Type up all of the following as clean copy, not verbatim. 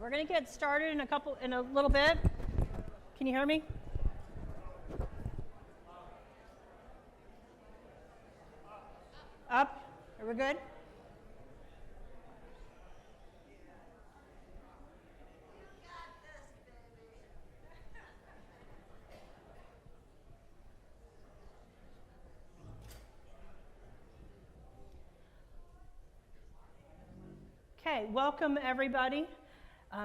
We're going to get started in a little bit. Can you hear me? Up? Are we good? Okay, welcome everybody.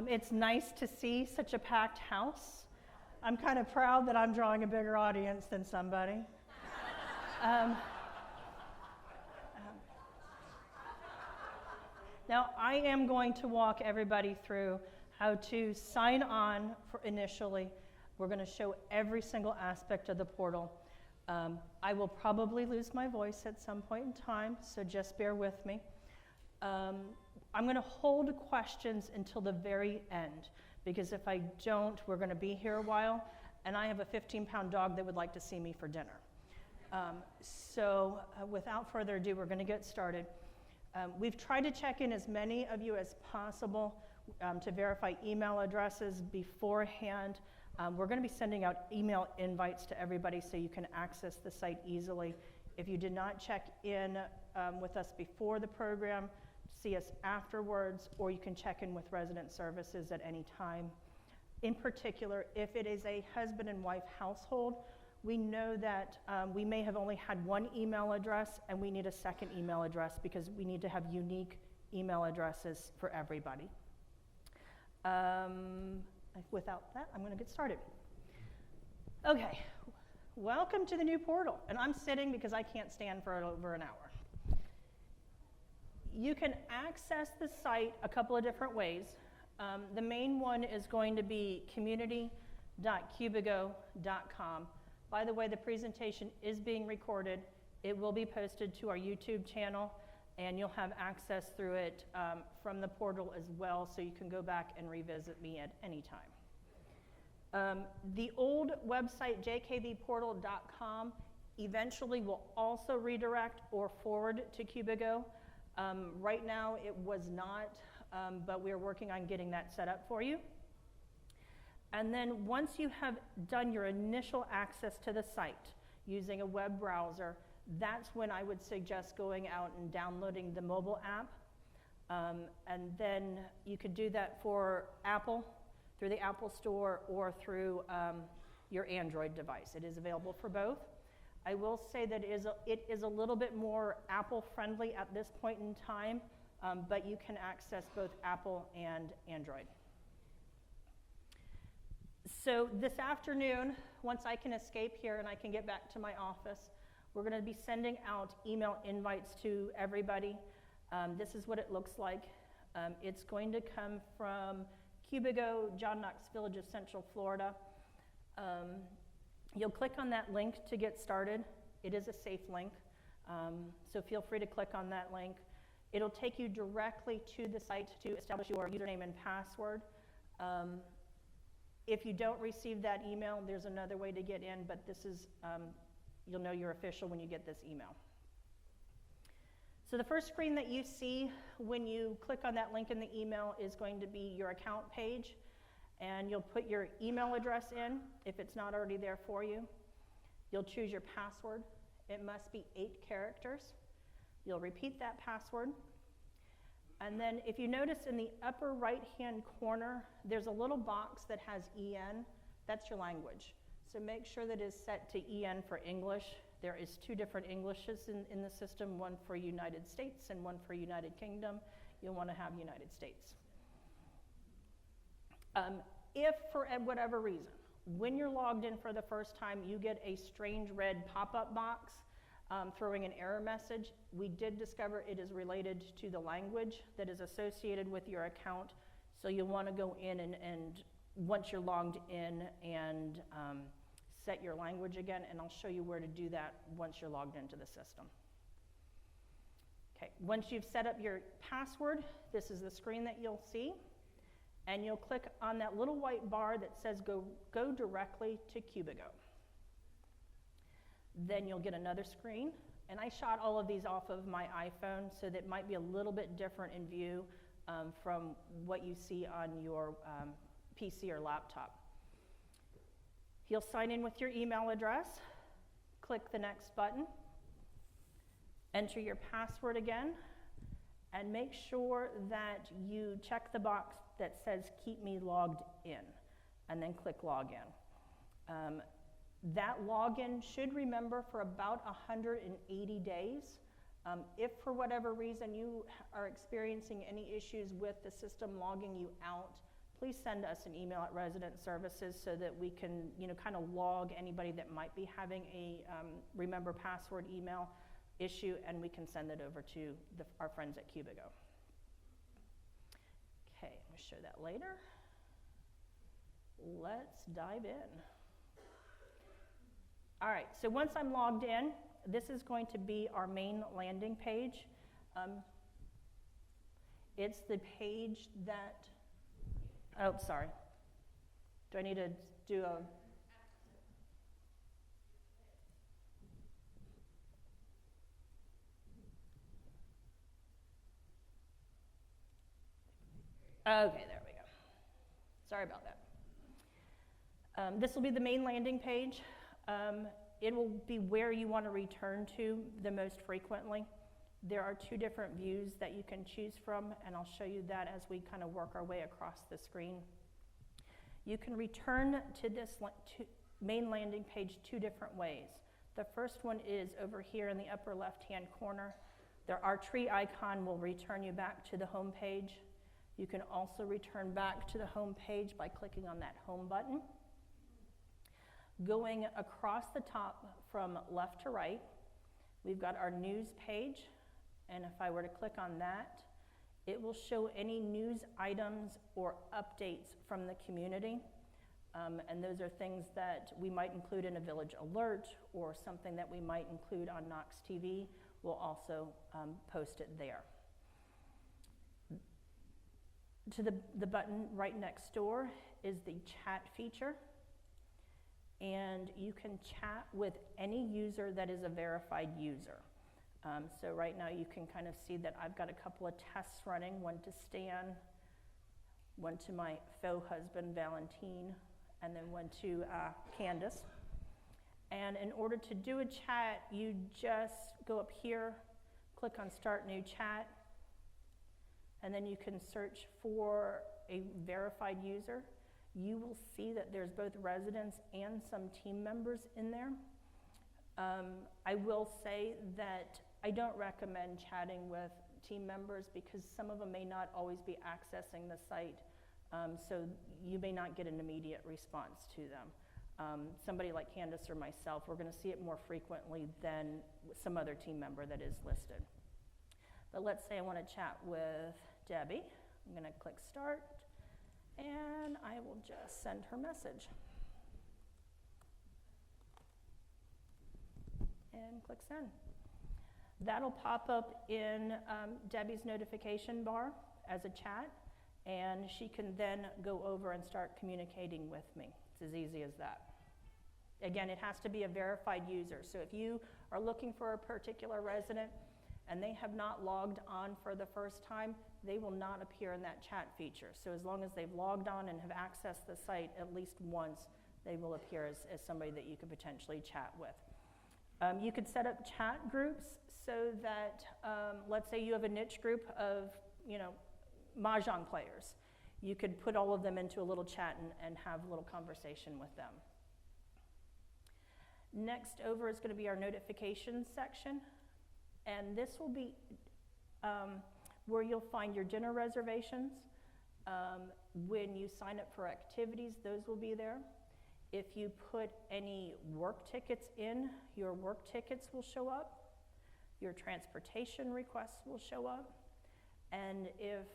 It's nice to see such a packed house. I'm kind of proud that I'm drawing a bigger audience than somebody. Now, I am going to walk everybody through how to sign on for initially. We're going to show every single aspect of the portal. I will probably lose my voice at some point in time, so just bear with me. I'm going to hold questions until the very end, because if I don't, we're going to be here a while, and I have a 15-pound dog that would like to see me for dinner. Without further ado, we're going to get started. We've tried to check in as many of you as possible to verify email addresses beforehand. We're going to be sending out email invites to everybody so you can access the site easily. If you did not check in with us before the program, see us afterwards, or you can check in with resident services at any time. In particular, if it is a husband and wife household, we know that we may have only had one email address and we need a second email address because we need to have unique email addresses for everybody. Without that, I'm going to get started. Okay, welcome to the new portal. And I'm sitting because I can't stand for over an hour. You can access the site a couple of different ways. The main one is going to be community.cubigo.com. By the way, the presentation is being recorded. It will be posted to our YouTube channel, and you'll have access through it from the portal as well, so you can go back and revisit me at any time. The old website, jkvportal.com, eventually will also redirect or forward to Cubigo. Right now, it was not, but we're working on getting that set up for you. And then once you have done your initial access to the site using a web browser, that's when I would suggest going out and downloading the mobile app. And then you could do that for Apple, through the Apple Store, or through your Android device. It is available for both. I will say that it is a little bit more Apple friendly at this point in time, but you can access both Apple and Android. So this afternoon, once I can escape here and I can get back to my office, we're going to be sending out email invites to everybody. This is what it looks like. It's going to come from Cubigo, John Knox Village of Central Florida. You'll click on that link to get started. It is a safe link, so feel free to click on that link. It'll take you directly to the site to establish your username and password. If you don't receive that email, there's another way to get in, but this is, you'll know you're official when you get this email. So the first screen that you see when you click on that link in the email is going to be your account page, and you'll put your email address in if it's not already there for you. You'll choose your password. It must be 8 characters. You'll repeat that password. And then if you notice in the upper right-hand corner, there's a little box that has EN. That's your language. So make sure that it is set to EN for English. There is 2 different Englishes in the system, one for United States and one for United Kingdom. You'll want to have United States. If for whatever reason, when you're logged in for the first time, you get a strange red pop-up box throwing an error message, we did discover it is related to the language that is associated with your account. So you'll want to go in and once you're logged in and set your language again, and I'll show you where to do that once you're logged into the system. Okay, once you've set up your password, this is the screen that you'll see, and you'll click on that little white bar that says go directly to Cubigo. Then you'll get another screen, and I shot all of these off of my iPhone, so that it might be a little bit different in view from what you see on your PC or laptop. You'll sign in with your email address, click the next button, enter your password again, and make sure that you check the box that says keep me logged in, and then click login. That login should remember for about 180 days. If for whatever reason you are experiencing any issues with the system logging you out, please send us an email at Resident Services so that we can, kind of log anybody that might be having a remember password email issue, and we can send it over to our friends at Cubigo. Okay, I'm going to show that later. Let's dive in. All right, so once I'm logged in, this is going to be our main landing page. It's the page that, oh, sorry. Do I need to do a, okay, there we go. Sorry about that. This will be the main landing page. It will be where you want to return to the most frequently. There are two different views that you can choose from, and I'll show you that as we kind of work our way across the screen. You can return to this main landing page two different ways. The first one is over here in the upper left-hand corner. Our tree icon will return you back to the home page. You can also return back to the home page by clicking on that home button. Going across the top from left to right, we've got our news page, and if I were to click on that, it will show any news items or updates from the community, and those are things that we might include in a village alert or something that we might include on Knox TV. We'll also post it there. To the button right next door is the chat feature. And you can chat with any user that is a verified user. So right now you can kind of see that I've got a couple of tests running, one to Stan, one to my faux husband, Valentine, and then one to Candace. And in order to do a chat, you just go up here, click on Start New Chat, and then you can search for a verified user. You will see that there's both residents and some team members in there. I will say that I don't recommend chatting with team members because some of them may not always be accessing the site, so you may not get an immediate response to them. Somebody like Candace or myself, we're going to see it more frequently than some other team member that is listed. But let's say I want to chat with Debbie. I'm going to click Start. And I will just send her message. And click send. That'll pop up in Debbie's notification bar as a chat, and she can then go over and start communicating with me. It's as easy as that. Again, it has to be a verified user. So if you are looking for a particular resident and they have not logged on for the first time, they will not appear in that chat feature. So as long as they've logged on and have accessed the site at least once, they will appear as somebody that you could potentially chat with. You could set up chat groups so that, let's say you have a niche group of, Mahjong players. You could put all of them into a little chat and have a little conversation with them. Next over is going to be our notifications section. And this will be where you'll find your dinner reservations. When you sign up for activities, those will be there. If you put any work tickets in, your work tickets will show up. Your transportation requests will show up. And if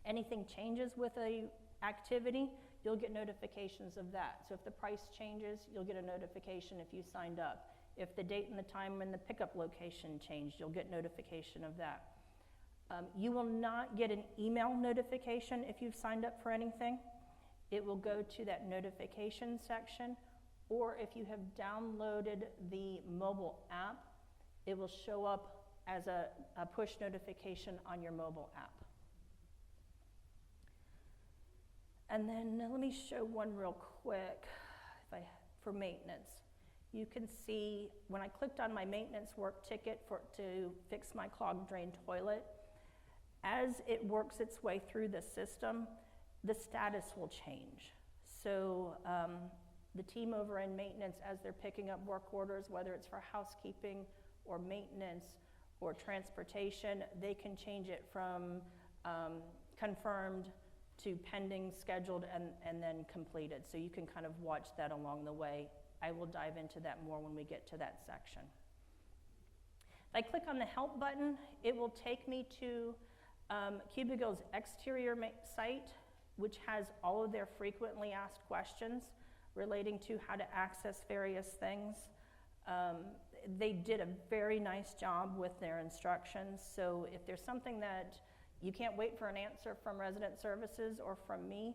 anything changes with a activity, you'll get notifications of that. So if the price changes, you'll get a notification if you signed up. If the date and the time and the pickup location changed, you'll get notification of that. You will not get an email notification if you've signed up for anything. It will go to that notification section, or if you have downloaded the mobile app, it will show up as a push notification on your mobile app. And then let me show one real quick for maintenance. You can see when I clicked on my maintenance work ticket to fix my clogged drain toilet, as it works its way through the system, the status will change. So the team over in maintenance, as they're picking up work orders, whether it's for housekeeping or maintenance or transportation, they can change it from confirmed to pending, scheduled, and then completed. So you can kind of watch that along the way. I will dive into that more when we get to that section. If I click on the help button, it will take me to Cubigo's exterior site, which has all of their frequently asked questions relating to how to access various things. They did a very nice job with their instructions. So if there's something that you can't wait for an answer from resident services or from me,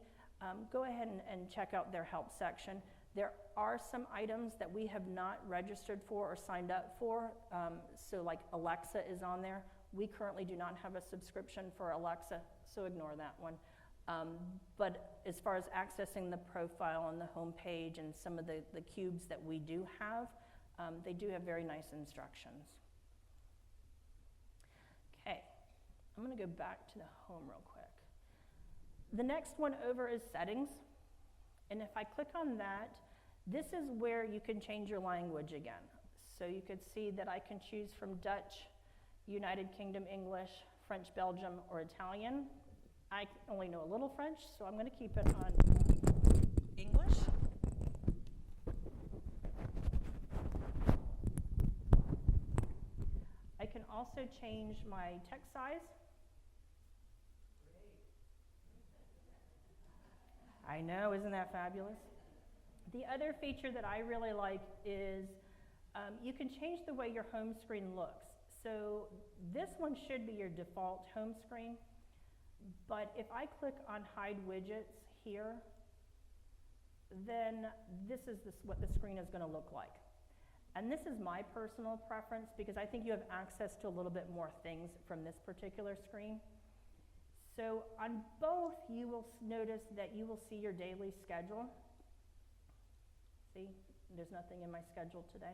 go ahead and check out their help section. There are some items that we have not registered for or signed up for. So like Alexa is on there. We currently do not have a subscription for Alexa, so ignore that one. But as far as accessing the profile on the home page and some of the cubes that we do have, they do have very nice instructions. Okay, I'm gonna go back to the home real quick. The next one over is settings. And if I click on that, this is where you can change your language again. So you could see that I can choose from Dutch, United Kingdom English, French Belgium, or Italian. I only know a little French, so I'm going to keep it on English. I can also change my text size. I know, isn't that fabulous? The other feature that I really like is you can change the way your home screen looks. So this one should be your default home screen, but if I click on hide widgets here, then this is what the screen is going to look like. And this is my personal preference because I think you have access to a little bit more things from this particular screen. So on both, you will notice that you will see your daily schedule. See, there's nothing in my schedule today.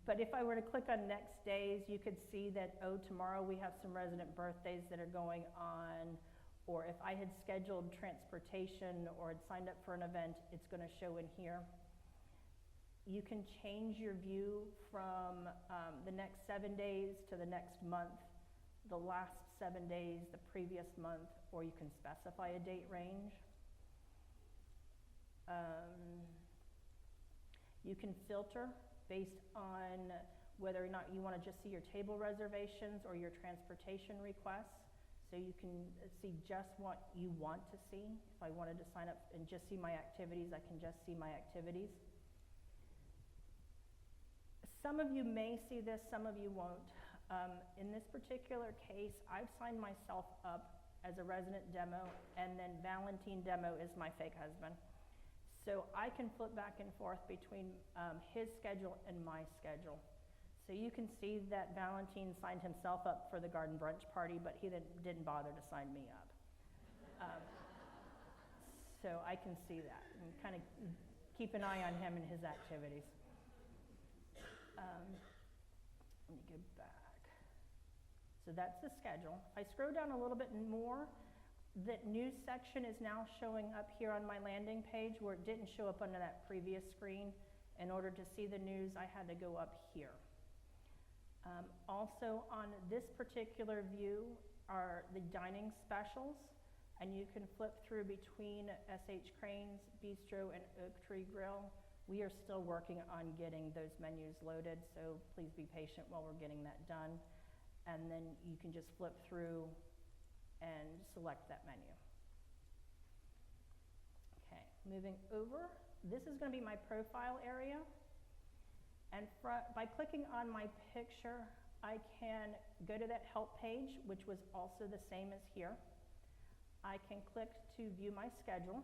But if I were to click on next days, you could see that, oh, tomorrow we have some resident birthdays that are going on, or if I had scheduled transportation or had signed up for an event, it's going to show in here. You can change your view from the next 7 days to the next month, the last 7 days, the previous month, or you can specify a date range. You can filter based on whether or not you want to just see your table reservations or your transportation requests. So you can see just what you want to see. If I wanted to sign up and just see my activities, I can just see my activities. Some of you may see this, some of you won't. In this particular case, I've signed myself up as a resident demo, and then Valentine demo is my fake husband. So I can flip back and forth between his schedule and my schedule. So you can see that Valentine signed himself up for the garden brunch party, but he didn't bother to sign me up. So I can see that and kind of keep an eye on him and his activities. Let me go back. So that's the schedule. If I scroll down a little bit more, that news section is now showing up here on my landing page where it didn't show up under that previous screen. In order to see the news, I had to go up here. Also on this particular view are the dining specials, and you can flip through between S.H. Crane's Bistro and Oak Tree Grill. We are still working on getting those menus loaded, so please be patient while we're getting that done. And then you can just flip through and select that menu. Okay, moving over. This is going to be my profile area. And by clicking on my picture, I can go to that help page, which was also the same as here. I can click to view my schedule,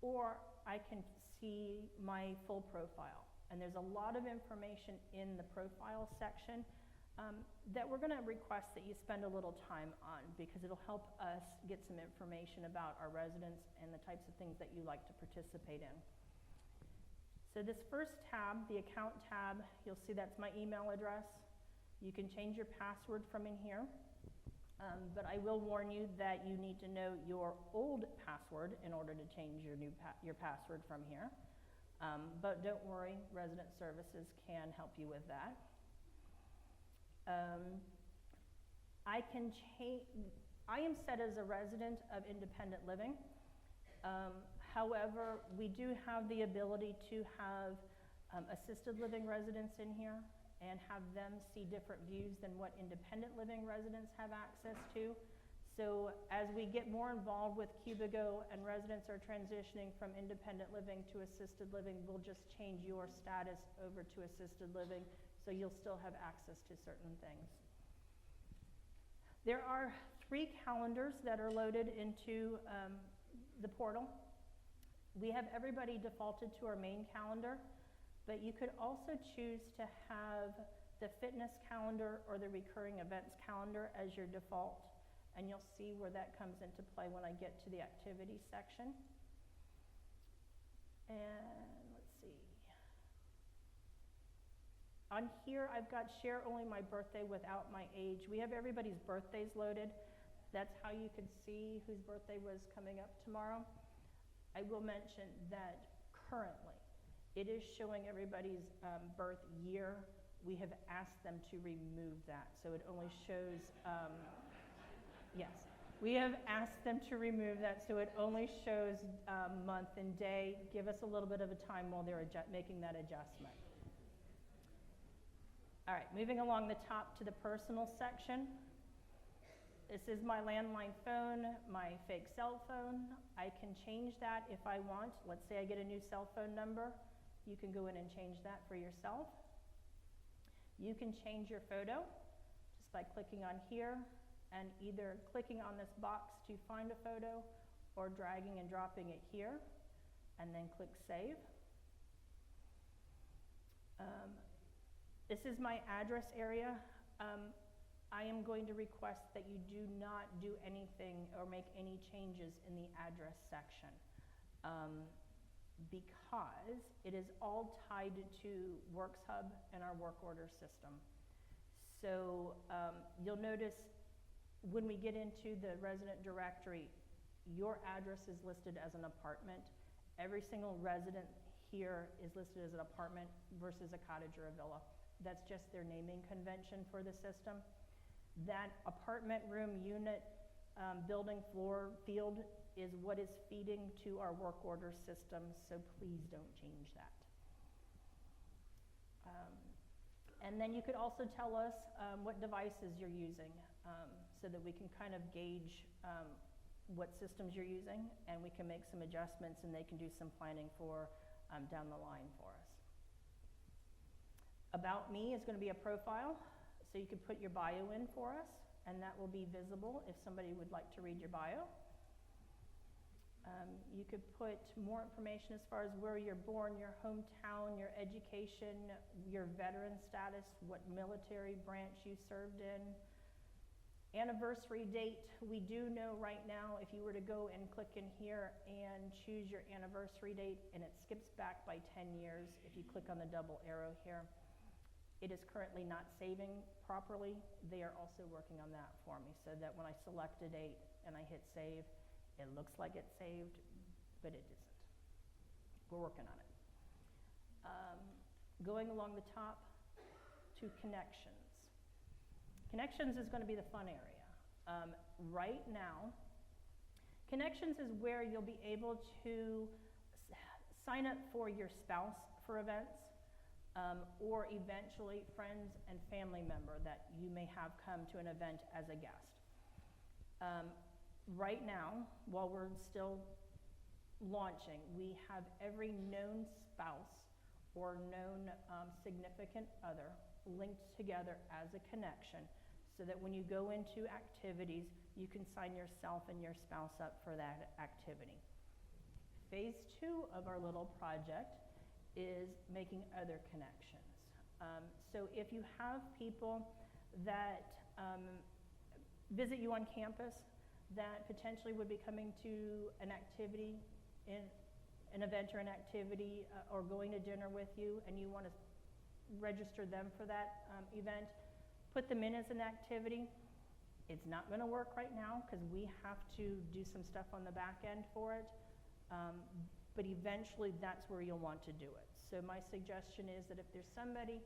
or I can see my full profile. And there's a lot of information in the profile section. that we're going to request that you spend a little time on, because it'll help us get some information about our residents and the types of things that you like to participate in. So this first tab, the account tab, you'll see that's my email address. You can change your password from in here, but I will warn you that you need to know your old password in order to change your password from here. But don't worry, resident services can help you with that. I am set as a resident of independent living. However, we do have the ability to have assisted living residents in here and have them see different views than what independent living residents have access to. So as we get more involved with Cubigo and residents are transitioning from independent living to assisted living, we'll just change your status over to assisted living, so you'll still have access to certain things. There are 3 calendars that are loaded into the portal. We have everybody defaulted to our main calendar, but you could also choose to have the fitness calendar or the recurring events calendar as your default, and you'll see where that comes into play when I get to the activity section. And let's see. On here, I've got share only my birthday without my age. We have everybody's birthdays loaded. That's how you could see whose birthday was coming up tomorrow. I will mention that currently, it is showing everybody's birth year. We have asked them to remove that, so it only shows, yes. We have asked them to remove that, so it only shows month and day. Give us a little bit of a time while they're making that adjustment. All right, moving along the top to the personal section. This is my landline phone, my fake cell phone. I can change that if I want. Let's say I get a new cell phone number. You can go in and change that for yourself. You can change your photo just by clicking on here and either clicking on this box to find a photo or dragging and dropping it here and then click save. This is my address area. I am going to request that you do not do anything or make any changes in the address section because it is all tied to WorksHub and our work order system. So you'll notice when we get into the resident directory, your address is listed as an apartment. Every single resident here is listed as an apartment versus a cottage or a villa. That's just their naming convention for the system. That apartment, room, unit, building, floor, field is what is feeding to our work order system, so please don't change that. And then you could also tell us what devices you're using so that we can kind of gauge what systems you're using, and we can make some adjustments and they can do some planning for down the line for us. About me is going to be a profile, so you could put your bio in for us, and that will be visible if somebody would like to read your bio. You could put more information as far as where you're born, your hometown, your education, your veteran status, what military branch you served in. Anniversary date, we do know right now if you were to go and click in here and choose your anniversary date, and it skips back by 10 years if you click on the double arrow here. It is currently not saving properly. They are also working on that for me so that when I select a date and I hit save, it looks like it's saved, but it isn't. We're working on it. Going along the top to connections. Connections is going to be the fun area. Right now, connections is where you'll be able to sign up for your spouse for events. Or eventually friends and family member that you may have come to an event as a guest. Right now, while we're still launching, we have every known spouse or known significant other linked together as a connection so that when you go into activities, you can sign yourself and your spouse up for that activity. Phase 2 of our little project is making other connections. So if you have people that visit you on campus, that potentially would be coming to an activity, in an event or an activity, or going to dinner with you, and you want to register them for that event, put them in as an activity. It's not going to work right now because we have to do some stuff on the back end for it, but eventually that's where you'll want to do it. So my suggestion is that if there's somebody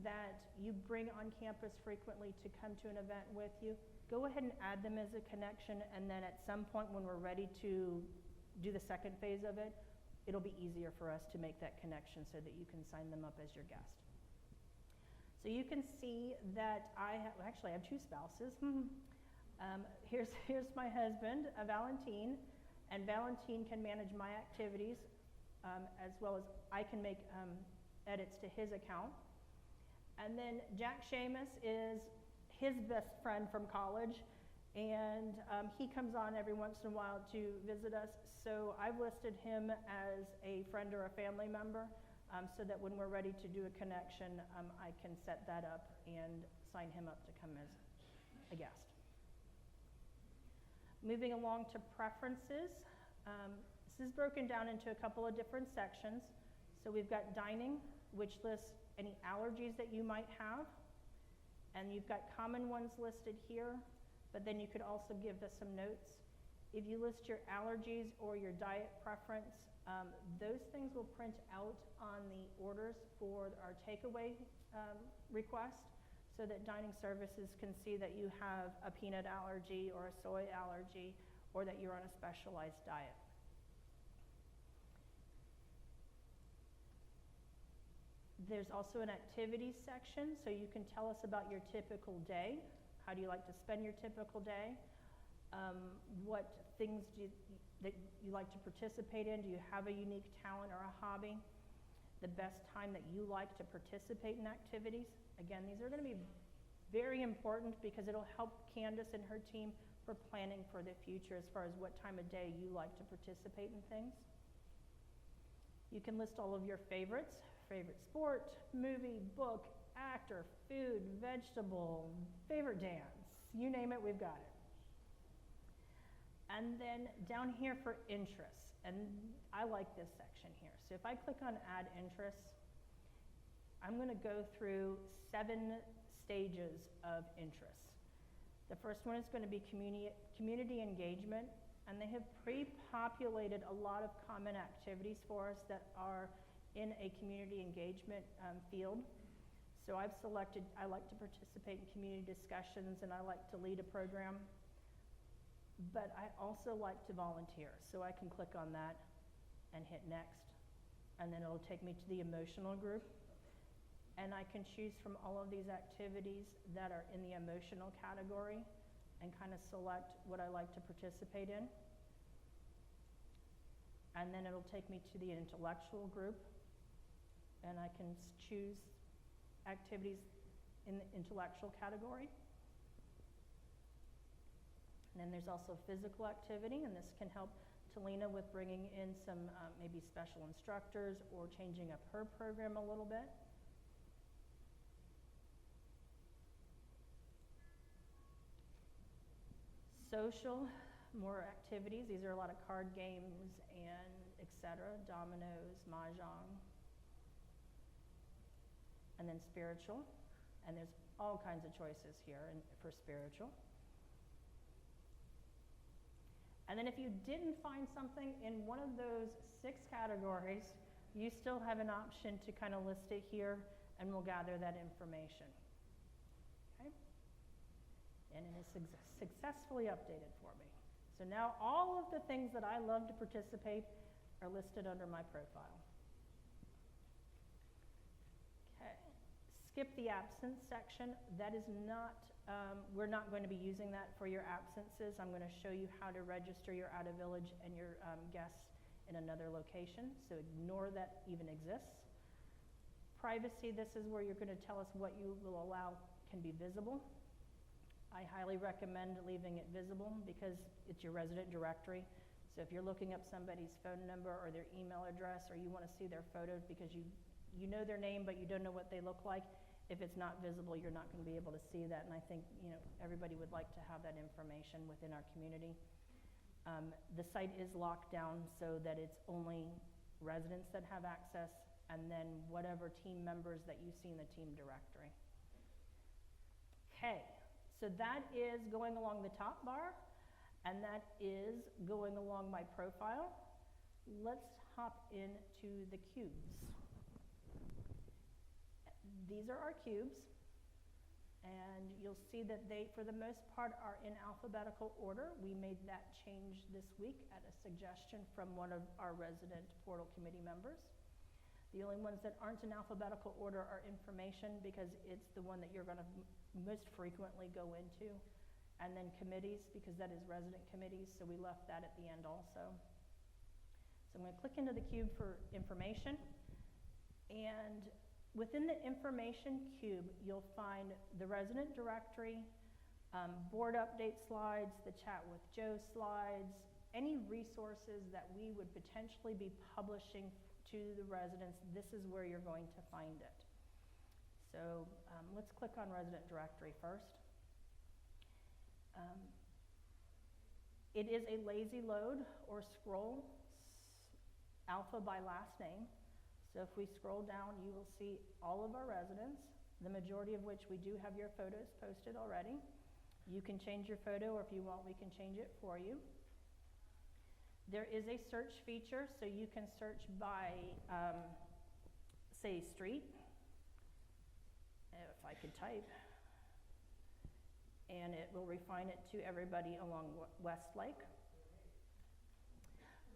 that you bring on campus frequently to come to an event with you, go ahead and add them as a connection, and then at some point when we're ready to do the second phase of it, it'll be easier for us to make that connection so that you can sign them up as your guest. So you can see that I have two spouses. Here's my husband, Valentine, and Valentine can manage my activities as well as I can make edits to his account. And then Jack Seamus is his best friend from college, and he comes on every once in a while to visit us. So I've listed him as a friend or a family member so that when we're ready to do a connection, I can set that up and sign him up to come as a guest. Moving along to preferences. This is broken down into a couple of different sections. So we've got dining, which lists any allergies that you might have. And you've got common ones listed here, but then you could also give us some notes. If you list your allergies or your diet preference, those things will print out on the orders for our takeaway request so that dining services can see that you have a peanut allergy or a soy allergy or that you're on a specialized diet. There's also an activities section, so you can tell us about your typical day. How do you like to spend your typical day? What things that you like to participate in? Do you have a unique talent or a hobby? The best time that you like to participate in activities? Again, these are going to be very important because it'll help Candace and her team for planning for the future as far as what time of day you like to participate in things. You can list all of your favorites. Favorite sport, movie, book, actor, food, vegetable, favorite dance, you name it, we've got it. And then down here for interests, and I like this section here. So if I click on add interests, I'm going to go through 7 stages of interests. The first one is going to be community engagement, and they have pre-populated a lot of common activities for us that are in a community engagement field. So I've selected, I like to participate in community discussions and I like to lead a program, but I also like to volunteer. So I can click on that and hit next, and then it'll take me to the emotional group. And I can choose from all of these activities that are in the emotional category and kind of select what I like to participate in. And then it'll take me to the intellectual group, and I can choose activities in the intellectual category. And then there's also physical activity, and this can help Talina with bringing in some maybe special instructors or changing up her program a little bit. Social, more activities. These are a lot of card games and etc. Dominoes, mahjong. And then spiritual, and there's all kinds of choices here for spiritual. And then if you didn't find something in one of those 6 categories, you still have an option to kind of list it here, and we'll gather that information. Okay? And it is successfully updated for me. So now all of the things that I love to participate are listed under my profile. Skip the absence section. That is not, we're not going to be using that for your absences. I'm going to show you how to register your out of village and your guests in another location. So ignore that even exists. Privacy, this is where you're going to tell us what you will allow can be visible. I highly recommend leaving it visible because it's your resident directory. So if you're looking up somebody's phone number or their email address, or you want to see their photos because you know their name but you don't know what they look like, if it's not visible, you're not going to be able to see that, and I think, everybody would like to have that information within our community. The site is locked down so that it's only residents that have access, and then whatever team members that you see in the team directory. Okay, so that is going along the top bar, and that is going along my profile. Let's hop into the cubes. These are our cubes, and you'll see that they, for the most part, are in alphabetical order. We made that change this week at a suggestion from one of our resident portal committee members. The only ones that aren't in alphabetical order are information, because it's the one that you're going to most frequently go into, and then committees, because that is resident committees, so we left that at the end also. So I'm going to click into the cube for information, and within the information cube, you'll find the resident directory, board update slides, the chat with Joe slides, any resources that we would potentially be publishing to the residents. This is where you're going to find it. So let's click on resident directory first. It is a lazy load or scroll, alpha by last name. So if we scroll down, you will see all of our residents, the majority of which we do have your photos posted already. You can change your photo, or if you want, we can change it for you. There is a search feature, so you can search by, say, street, if I could type, and it will refine it to everybody along Westlake.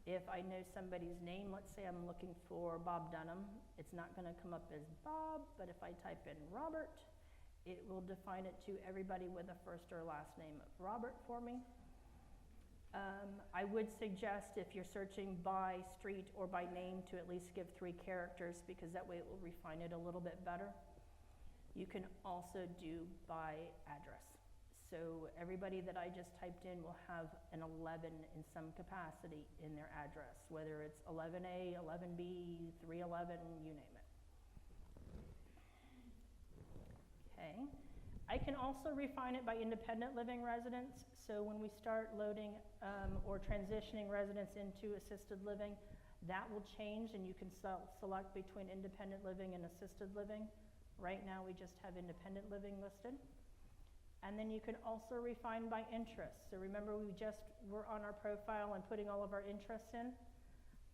If I know somebody's name, let's say I'm looking for Bob Dunham, it's not going to come up as Bob, but if I type in Robert, it will define it to everybody with a first or last name of Robert for me. I would suggest, if you're searching by street or by name, to at least give 3 characters, because that way it will refine it a little bit better. You can also do by address. So everybody that I just typed in will have an 11 in some capacity in their address, whether it's 11A, 11B, 311, you name it. Okay. I can also refine it by independent living residents. So when we start loading or transitioning residents into assisted living, that will change, and you can select between independent living and assisted living. Right now we just have independent living listed. And then you can also refine by interest. So remember, we just were on our profile and putting all of our interests in.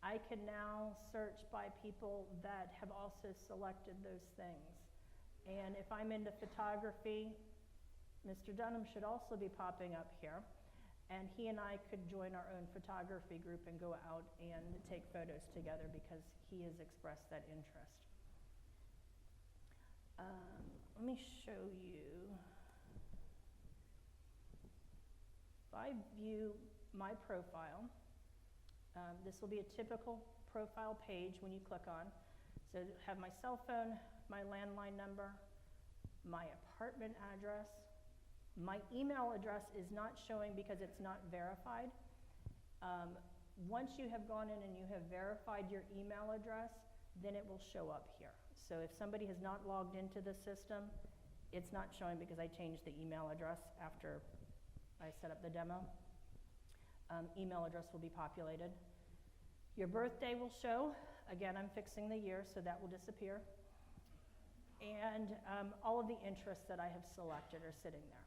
I can now search by people that have also selected those things. And if I'm into photography, Mr. Dunham should also be popping up here. And he and I could join our own photography group and go out and take photos together, because he has expressed that interest. Let me show you. If I view my profile, this will be a typical profile page when you click on. So have my cell phone, my landline number, my apartment address. My email address is not showing because it's not verified. Once you have gone in and you have verified your email address, then it will show up here. So if somebody has not logged into the system, it's not showing because I changed the email address after I set up the demo. Email address will be populated. Your birthday will show. Again, I'm fixing the year, so that will disappear. And all of the interests that I have selected are sitting there.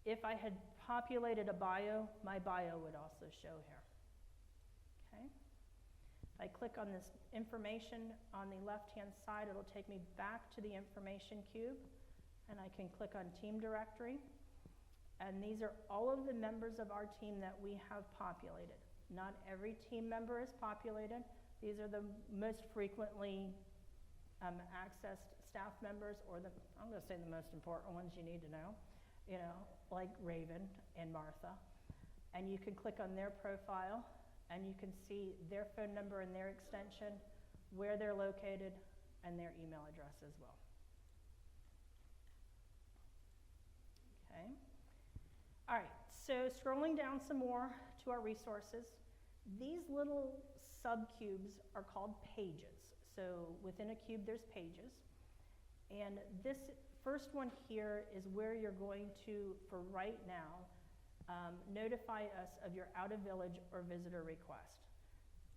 If I had populated a bio, my bio would also show here. Okay. If I click on this information on the left-hand side, it'll take me back to the information cube, and I can click on team directory. And these are all of the members of our team that we have populated. Not every team member is populated. These are the most frequently accessed staff members, or I'm going to say the most important ones you need to know, like Raven and Martha. And you can click on their profile, and you can see their phone number and their extension, where they're located, and their email address as well. Okay. All right, so scrolling down some more to our resources, these little subcubes are called pages. So within a cube, there's pages. And this first one here is where you're going to, for right now, notify us of your out-of-village or visitor request.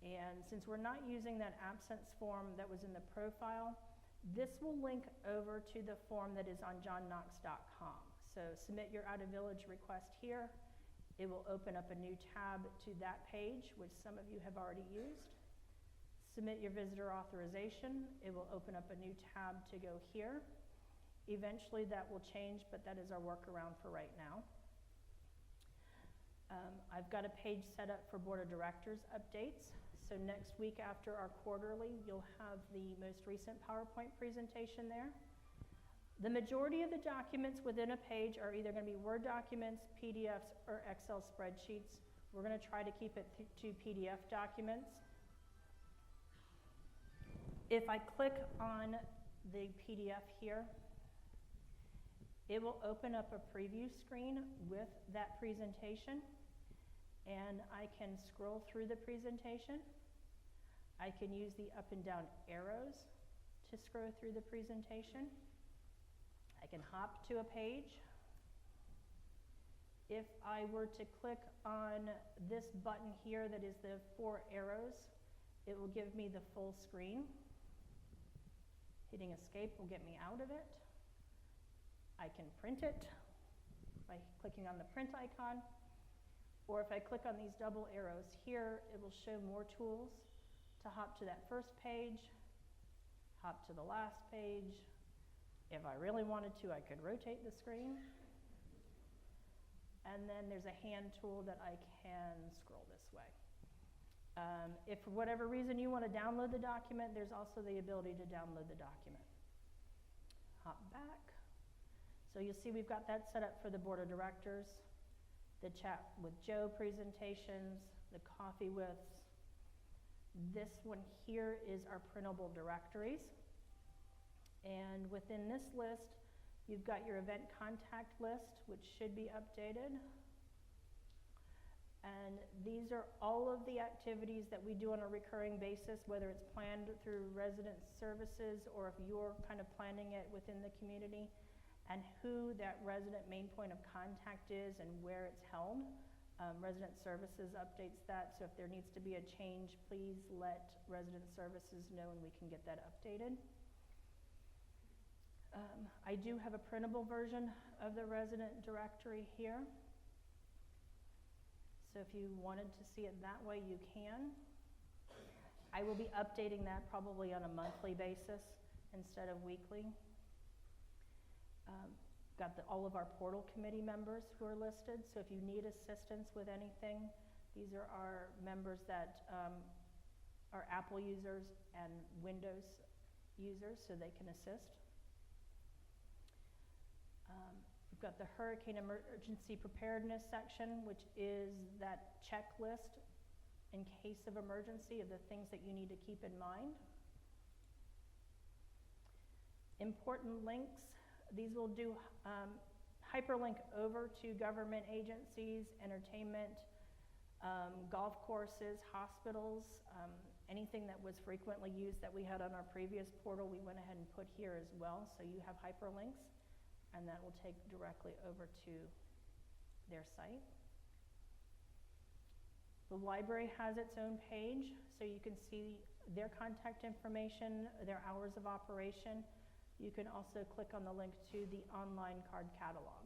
And since we're not using that absence form that was in the profile, this will link over to the form that is on johnknox.com. So submit your out-of-village request here. It will open up a new tab to that page, which some of you have already used. Submit your visitor authorization. It will open up a new tab to go here. Eventually that will change, but that is our workaround for right now. I've got a page set up for Board of Directors updates. So next week after our quarterly, you'll have the most recent PowerPoint presentation there. The majority of the documents within a page are either going to be Word documents, PDFs, or Excel spreadsheets. We're going to try to keep it to PDF documents. If I click on the PDF here, it will open up a preview screen with that presentation, and I can scroll through the presentation. I can use the up and down arrows to scroll through the presentation. I can hop to a page. If I were to click on this button here that is the 4 arrows, it will give me the full screen. Hitting escape will get me out of it. I can print it by clicking on the print icon. Or if I click on these double arrows here, it will show more tools to hop to that first page, hop to the last page. If I really wanted to, I could rotate the screen. And then there's a hand tool that I can scroll this way. If for whatever reason you want to download the document, there's also the ability to download the document. Hop back. So you'll see we've got that set up for the Board of Directors, the Chat with Joe presentations, the coffee withs. This one here is our printable directories. And within this list, you've got your event contact list, which should be updated. And these are all of the activities that we do on a recurring basis, whether it's planned through resident services or if you're kind of planning it within the community, and who that resident main point of contact is and where it's held. Resident Services updates that, so if there needs to be a change, please let Resident Services know and we can get that updated. I do have a printable version of the resident directory here. So if you wanted to see it that way, you can. I will be updating that probably on a monthly basis instead of weekly. Got all of our portal committee members who are listed, so if you need assistance with anything, these are our members that are Apple users and Windows users, so they can assist. We've got the Hurricane Emergency Preparedness section, which is that checklist in case of emergency of the things that you need to keep in mind. Important links. These will do hyperlink over to government agencies, entertainment, golf courses, hospitals, anything that was frequently used that we had on our previous portal, we went ahead and put here as well. So you have hyperlinks, and that will take directly over to their site. The library has its own page, so you can see their contact information, their hours of operation. You can also click on the link to the online card catalog.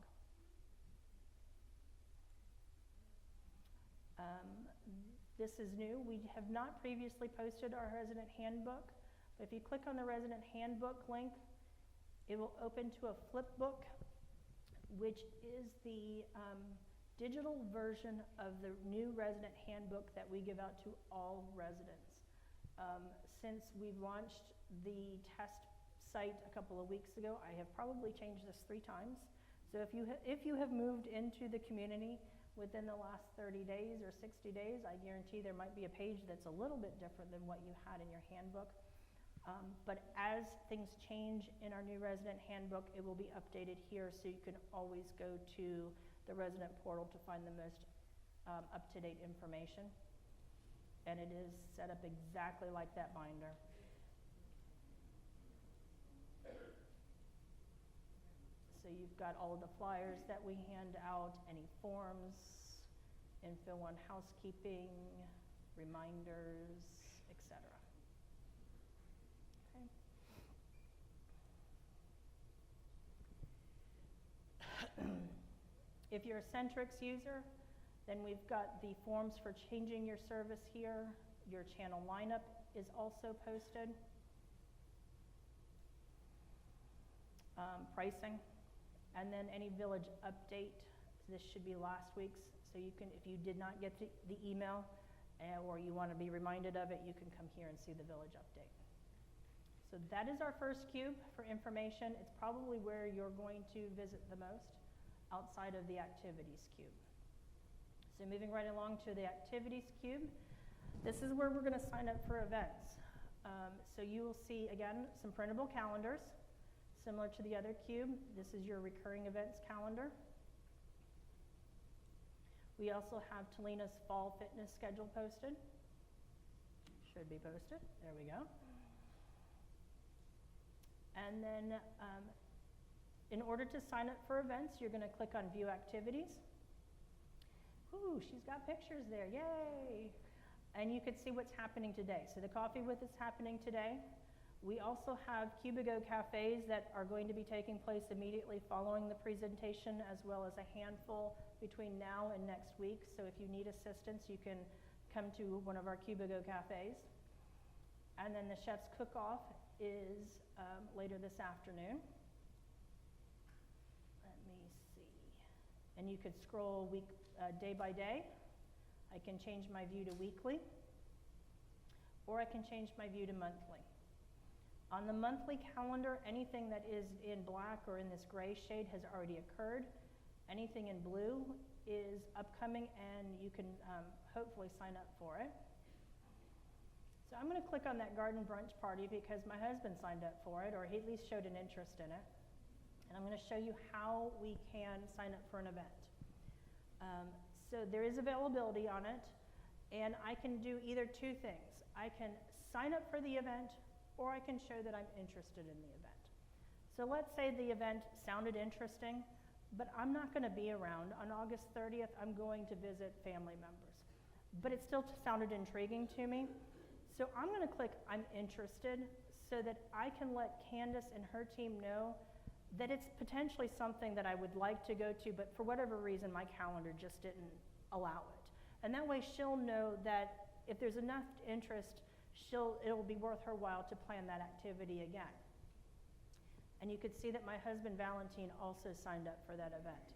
This is new. We have not previously posted our resident handbook, but if you click on the resident handbook link, it will open to a flip book, which is the digital version of the new resident handbook that we give out to all residents. Since we've launched the test site a couple of weeks ago, I have probably changed this 3 times. So if you have moved into the community within the last 30 days or 60 days, I guarantee there might be a page that's a little bit different than what you had in your handbook. But as things change in our new resident handbook, it will be updated here, so you can always go to the resident portal to find the most up-to-date information. And it is set up exactly like that binder. So you've got all of the flyers that we hand out, any forms, info on housekeeping, reminders, etc. Okay. If you're a Centrix user, then we've got the forms for changing your service here. Your channel lineup is also posted. Pricing, and then any village update. This should be last week's, so you can, if you did not get the email or you want to be reminded of it, you can come here and see the village update. So that is our first cube for information. It's probably where you're going to visit the most outside of the activities cube. So moving right along to the activities cube, this is where we're going to sign up for events. So you will see, again, some printable calendars. Similar to the other cube, this is your recurring events calendar. We also have Talina's fall fitness schedule posted. Should be posted, there we go. And then in order to sign up for events, you're gonna click on View Activities. Ooh, she's got pictures there, yay! And you can see what's happening today. So the coffee with is happening today. We also have Cubigo cafes that are going to be taking place immediately following the presentation, as well as a handful between now and next week. So if you need assistance, you can come to one of our Cubigo cafes. And then the chef's cook-off is later this afternoon. Let me see. And you could scroll day by day. I can change my view to weekly, or I can change my view to monthly. On the monthly calendar, anything that is in black or in this gray shade has already occurred. Anything in blue is upcoming, and you can hopefully sign up for it. So I'm going to click on that garden brunch party because my husband signed up for it, or he at least showed an interest in it. And I'm going to show you how we can sign up for an event. So there is availability on it, and I can do either two things. I can sign up for the event, or I can show that I'm interested in the event. So let's say the event sounded interesting, but I'm not going to be around. On August 30th, I'm going to visit family members. But it still sounded intriguing to me. So I'm going to click I'm interested so that I can let Candace and her team know that it's potentially something that I would like to go to, but for whatever reason, my calendar just didn't allow it. And that way she'll know that if there's enough interest, it'll be worth her while to plan that activity again. And you could see that my husband Valentine also signed up for that event.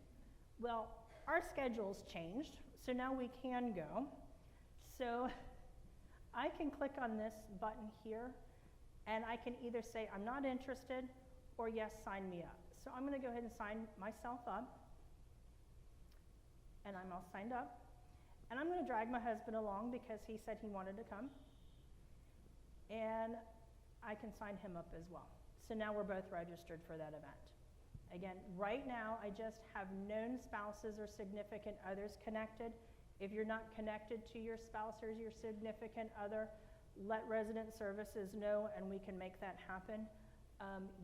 Well, our schedule's changed, so now we can go. So I can click on this button here, and I can either say I'm not interested, or yes, sign me up. So I'm going to go ahead and sign myself up, and I'm all signed up. And I'm going to drag my husband along because he said he wanted to come. And I can sign him up as well. So now we're both registered for that event. Again, right now I just have known spouses or significant others connected. If you're not connected to your spouse or your significant other, let resident services know and we can make that happen.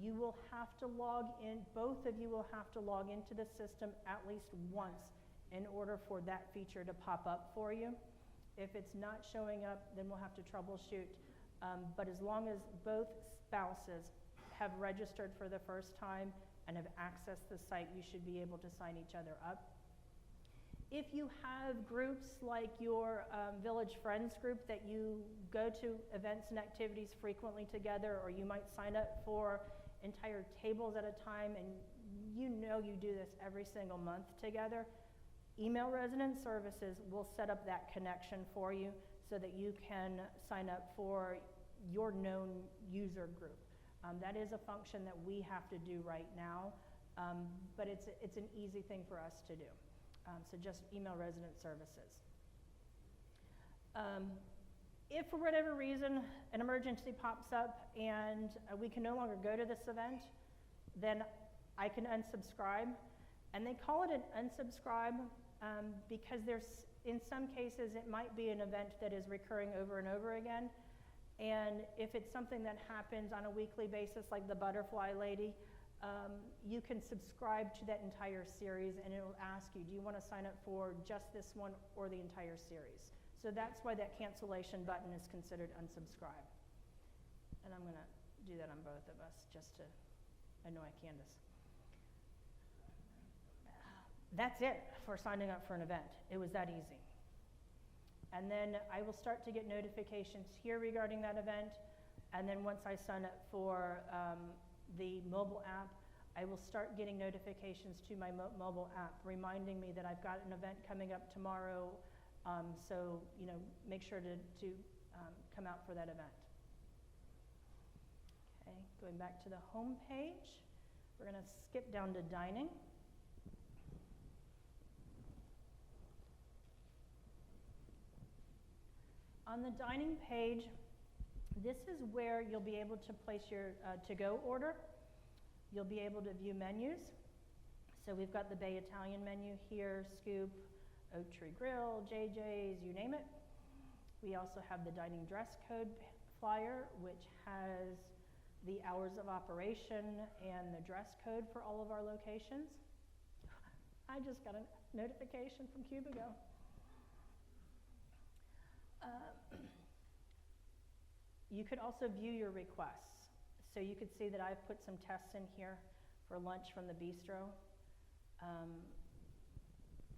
You will have to log in, both of you will have to log into the system at least once in order for that feature to pop up for you. If it's not showing up, then we'll have to troubleshoot. But as long as both spouses have registered for the first time and have accessed the site, you should be able to sign each other up. If you have groups like your Village Friends group that you go to events and activities frequently together, or you might sign up for entire tables at a time and you know you do this every single month together, email resident services will set up that connection for you so that you can sign up for your known user group. That is a function that we have to do right now, but it's an easy thing for us to do. So just email resident services. If for whatever reason an emergency pops up and we can no longer go to this event, then I can unsubscribe. And they call it an unsubscribe because there's, in some cases, it might be an event that is recurring over and over again. And if it's something that happens on a weekly basis, like the butterfly lady, You can subscribe to that entire series, and it'll ask you, do you want to sign up for just this one or the entire series? So that's why that cancellation button is considered unsubscribe. And I'm going to do that on both of us just to annoy Candace. That's it for signing up for an event. It was that easy. And then I will start to get notifications here regarding that event. And then once I sign up for the mobile app, I will start getting notifications to my mobile app reminding me that I've got an event coming up tomorrow. So, you know, make sure to come out for that event. Okay, going back to the home page, we're going to skip down to dining. On the dining page, this is where you'll be able to place your to-go order. You'll be able to view menus. So we've got the Bay Italian menu here, Scoop, Oak Tree Grill, JJ's, you name it. We also have the dining dress code flyer, which has the hours of operation and the dress code for all of our locations. I just got a notification from Cubigo. You could also view your requests. So you could see that I've put some tests in here for lunch from the bistro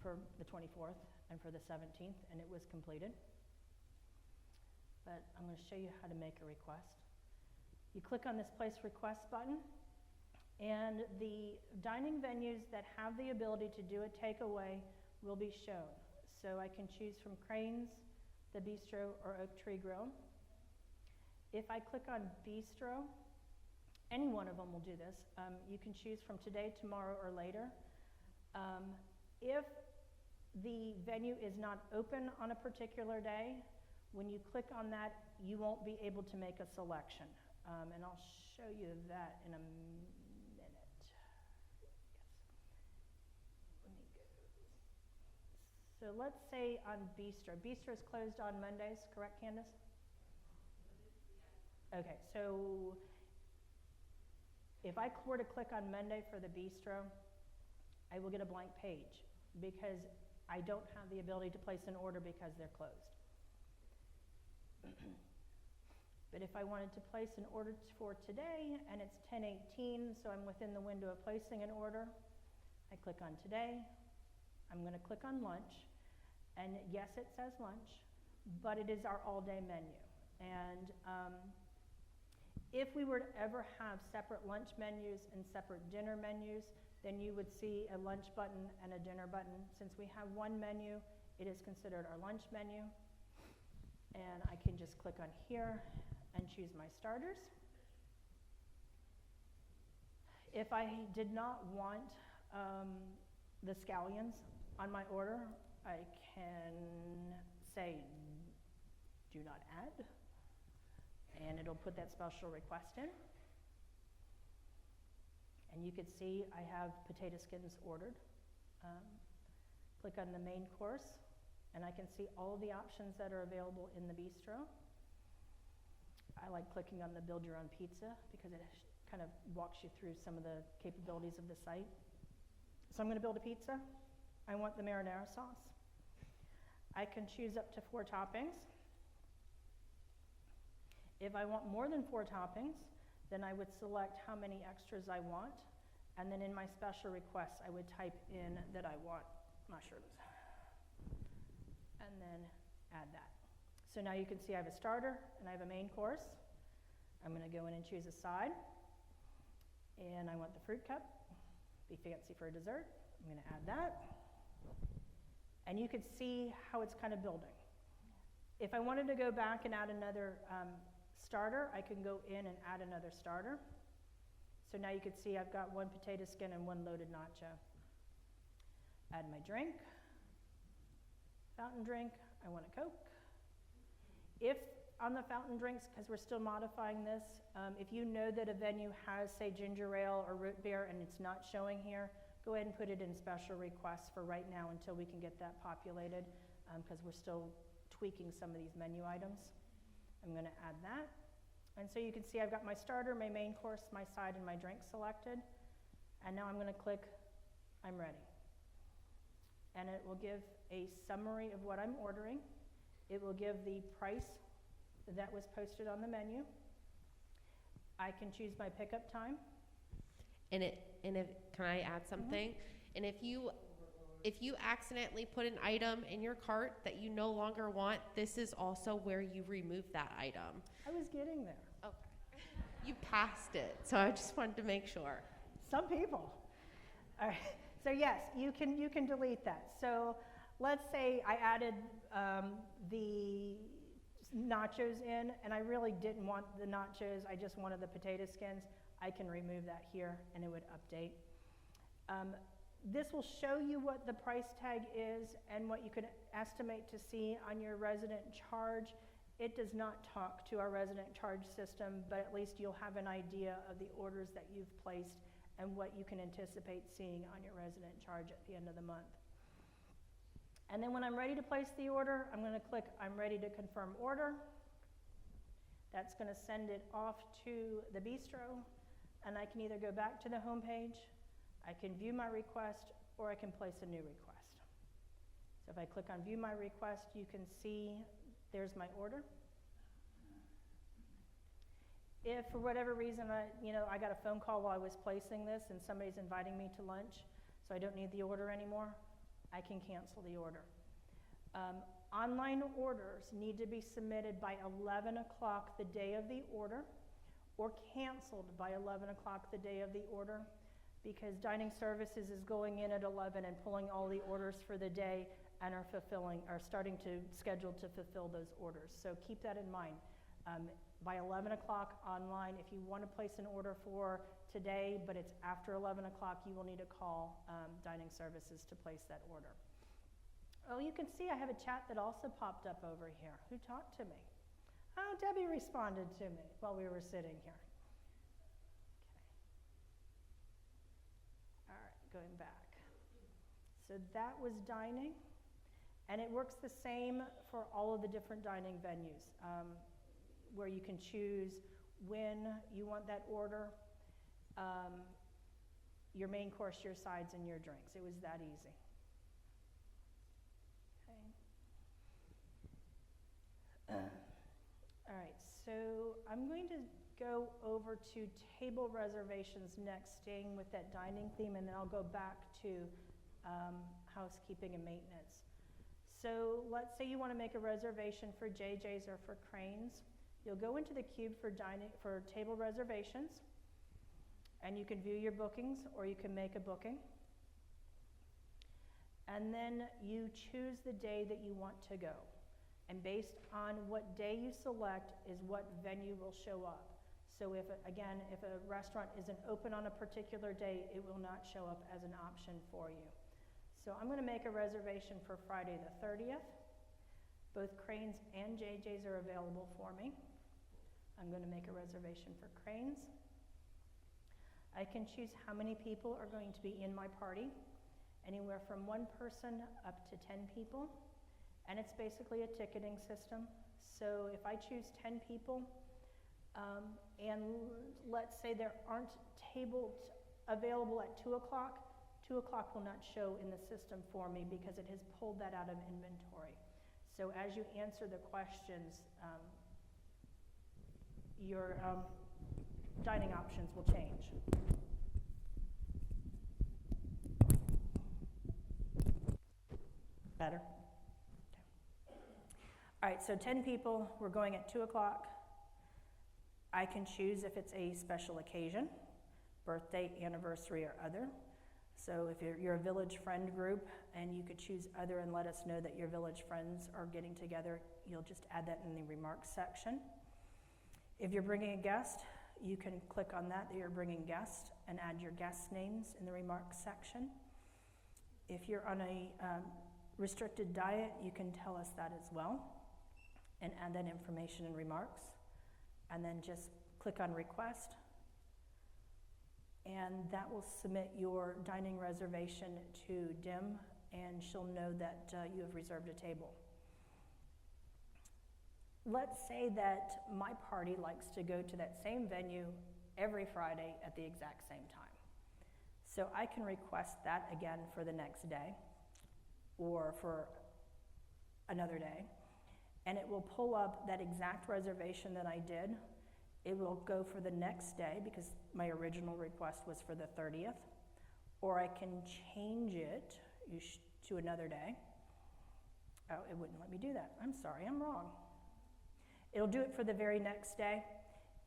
for the 24th and for the 17th, and it was completed. But I'm going to show you how to make a request. You click on this Place Request button, and the dining venues that have the ability to do a takeaway will be shown. So I can choose from Crane's, the Bistro, or Oak Tree Grill. If I click on Bistro, any one of them will do this. You can choose from today, tomorrow, or later. If the venue is not open on a particular day, when you click on that, you won't be able to make a selection. And I'll show you that in a minute. Yes. Let me go. So let's say on Bistro. Bistro is closed on Mondays, correct, Candace? Okay, so if I were to click on Monday for the Bistro, I will get a blank page because I don't have the ability to place an order because they're closed. But if I wanted to place an order for today and it's 10:18, so I'm within the window of placing an order, I click on today. I'm going to click on lunch, and yes, it says lunch, but it is our all-day menu. And if we were to ever have separate lunch menus and separate dinner menus, then you would see a lunch button and a dinner button. Since we have one menu, it is considered our lunch menu. And I can just click on here and choose my starters. If I did not want the scallions on my order, I can say, do not add, and it'll put that special request in. And you can see I have potato skins ordered. Click on the main course, and I can see all of the options that are available in the bistro. I like clicking on the build your own pizza because it kind of walks you through some of the capabilities of the site. So I'm going to build a pizza. I want the marinara sauce. I can choose up to 4 toppings. If I want more than 4 toppings, then I would select how many extras I want, and then in my special requests, I would type in that I want mushrooms, and then add that. So now you can see I have a starter and I have a main course. I'm going to go in and choose a side, and I want the fruit cup. Be fancy for a dessert. I'm going to add that, and you can see how it's kind of building. If I wanted to go back and add another starter, I can go in and add another starter. So now you can see I've got 1 potato skin and 1 loaded nacho. Add my drink, fountain drink, I want a Coke. If on the fountain drinks, because we're still modifying this, if you know that a venue has, say, ginger ale or root beer and it's not showing here, go ahead and put it in special requests for right now until we can get that populated, because we're still tweaking some of these menu items. I'm going to add that. And so you can see I've got my starter, my main course, my side, and my drink selected. And now I'm going to click I'm ready. And it will give a summary of what I'm ordering. It will give the price that was posted on the menu. I can choose my pickup time. And can I add something? And if you accidentally put an item in your cart that you no longer want, this is also where you remove that item. I was getting there. Okay. You passed it, so I just wanted to make sure. Some people. All right. So yes, you can delete that. So let's say I added the nachos in, and I really didn't want the nachos. I just wanted the potato skins. I can remove that here, and it would update. This will show you what the price tag is and what you can estimate to see on your resident charge. It does not talk to our resident charge system, but at least you'll have an idea of the orders that you've placed and what you can anticipate seeing on your resident charge at the end of the month. And then when I'm ready to place the order, I'm going to click I'm ready to confirm order. That's going to send it off to the bistro, and I can either go back to the home page, I can view my request, or I can place a new request. So if I click on view my request, you can see there's my order. If for whatever reason I got a phone call while I was placing this and somebody's inviting me to lunch, so I don't need the order anymore, I can cancel the order. Online orders need to be submitted by 11 o'clock the day of the order, or canceled by 11 o'clock the day of the order, because dining services is going in at 11 and pulling all the orders for the day and are starting to schedule to fulfill those orders. So keep that in mind. By 11 o'clock online, if you want to place an order for today, but it's after 11 o'clock, you will need to call dining services to place that order. Oh, you can see I have a chat that also popped up over here. Who talked to me? Oh, Debbie responded to me while we were sitting here. Okay. All right, going back. So that was dining, and it works the same for all of the different dining venues, where you can choose when you want that order, your main course, your sides, and your drinks. It was that easy. Okay. All right, so I'm going to go over to table reservations next, staying with that dining theme, and then I'll go back to housekeeping and maintenance. So let's say you want to make a reservation for JJ's or for Crane's. You'll go into the cube for table reservations, and you can view your bookings, or you can make a booking. And then you choose the day that you want to go. And based on what day you select is what venue will show up. So if a restaurant isn't open on a particular day, it will not show up as an option for you. So I'm going to make a reservation for Friday the 30th. Both Crane's and JJ's are available for me. I'm going to make a reservation for Crane's. I can choose how many people are going to be in my party, anywhere from 1 person up to 10 people. And it's basically a ticketing system. So if I choose 10 people, and let's say there aren't tables available at 2 o'clock, 2 o'clock will not show in the system for me because it has pulled that out of inventory. So as you answer the questions, your dining options will change. Better? All right, so 10 people, we're going at 2 o'clock. I can choose if it's a special occasion, birthday, anniversary, or other. So if you're a village friend group, and you could choose other and let us know that your village friends are getting together, you'll just add that in the remarks section. If you're bringing a guest, you can click on that you're bringing guests, and add your guest names in the remarks section. If you're on a restricted diet, you can tell us that as well, and add that information in remarks, and then just click on request, and that will submit your dining reservation to DIM, and she'll know that you have reserved a table. Let's say that my party likes to go to that same venue every Friday at the exact same time. So I can request that again for the next day or for another day. And it will pull up that exact reservation that I did. It will go for the next day because my original request was for the 30th. Or I can change it to another day. Oh, it wouldn't let me do that. I'm sorry, I'm wrong. It'll do it for the very next day.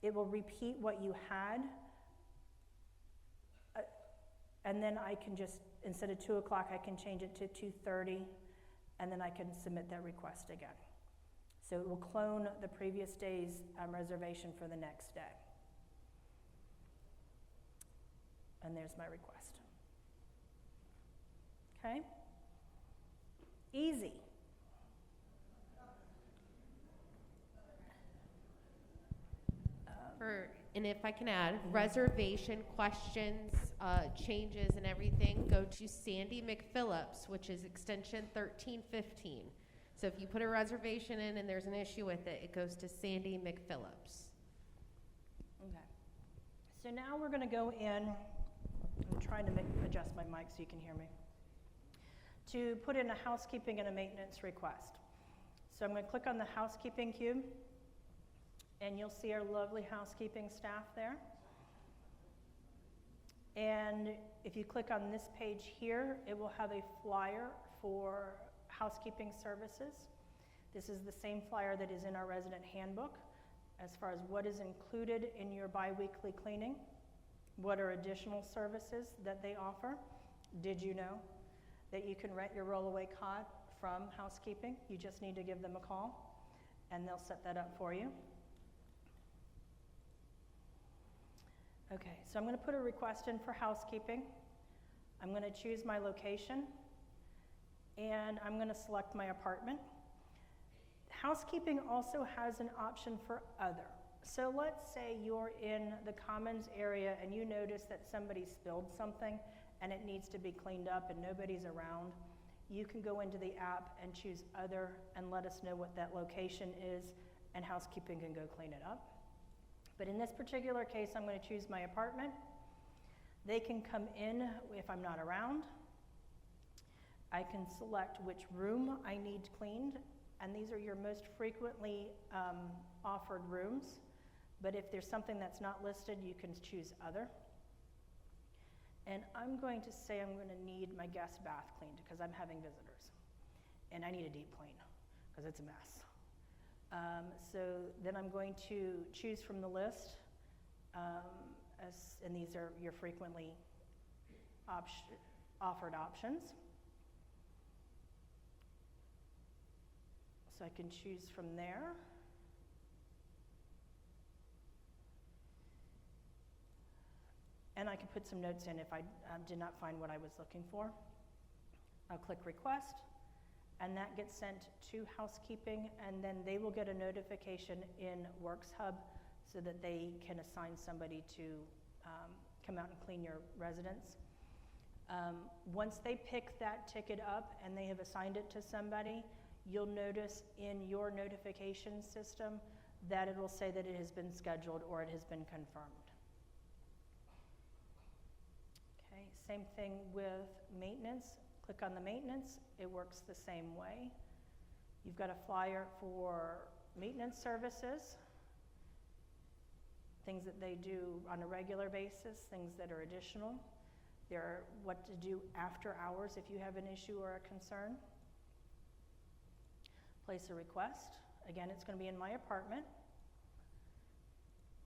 It will repeat what you had. And then I can just, instead of 2 o'clock, I can change it to 2:30, and then I can submit that request again. So it will clone the previous day's reservation for the next day. And there's my request. Okay? Easy. And if I can add, reservation questions, changes and everything, go to Sandy McPhillips, which is extension 1315. So if you put a reservation in and there's an issue with it, it goes to Sandy McPhillips. Okay. So now we're going to go in. I'm trying to adjust my mic so you can hear me. To put in a housekeeping and a maintenance request. So I'm going to click on the housekeeping cube, and you'll see our lovely housekeeping staff there. And if you click on this page here, it will have a flyer for housekeeping services. This is the same flyer that is in our resident handbook as far as what is included in your biweekly cleaning, what are additional services that they offer. Did you know that you can rent your rollaway cot from housekeeping? You just need to give them a call and they'll set that up for you. Okay, so I'm going to put a request in for housekeeping. I'm going to choose my location, and I'm going to select my apartment. Housekeeping also has an option for other. So let's say you're in the commons area and you notice that somebody spilled something and it needs to be cleaned up and nobody's around. You can go into the app and choose other and let us know what that location is, and housekeeping can go clean it up. But in this particular case, I'm going to choose my apartment. They can come in if I'm not around. I can select which room I need cleaned, and these are your most frequently offered rooms. But if there's something that's not listed, you can choose other. And I'm going to say I'm going to need my guest bath cleaned because I'm having visitors. And I need a deep clean because it's a mess. So then I'm going to choose from the list, and these are your frequently offered options. So I can choose from there. And I can put some notes in if I did not find what I was looking for. I'll click request, and that gets sent to housekeeping, and then they will get a notification in WorksHub so that they can assign somebody to come out and clean your residence. Once they pick that ticket up and they have assigned it to somebody, you'll notice in your notification system that it will say that it has been scheduled or it has been confirmed. Okay, same thing with maintenance. Click on the maintenance, it works the same way. You've got a flyer for maintenance services, things that they do on a regular basis, things that are additional. There are what to do after hours if you have an issue or a concern. Place a request. Again, it's going to be in my apartment.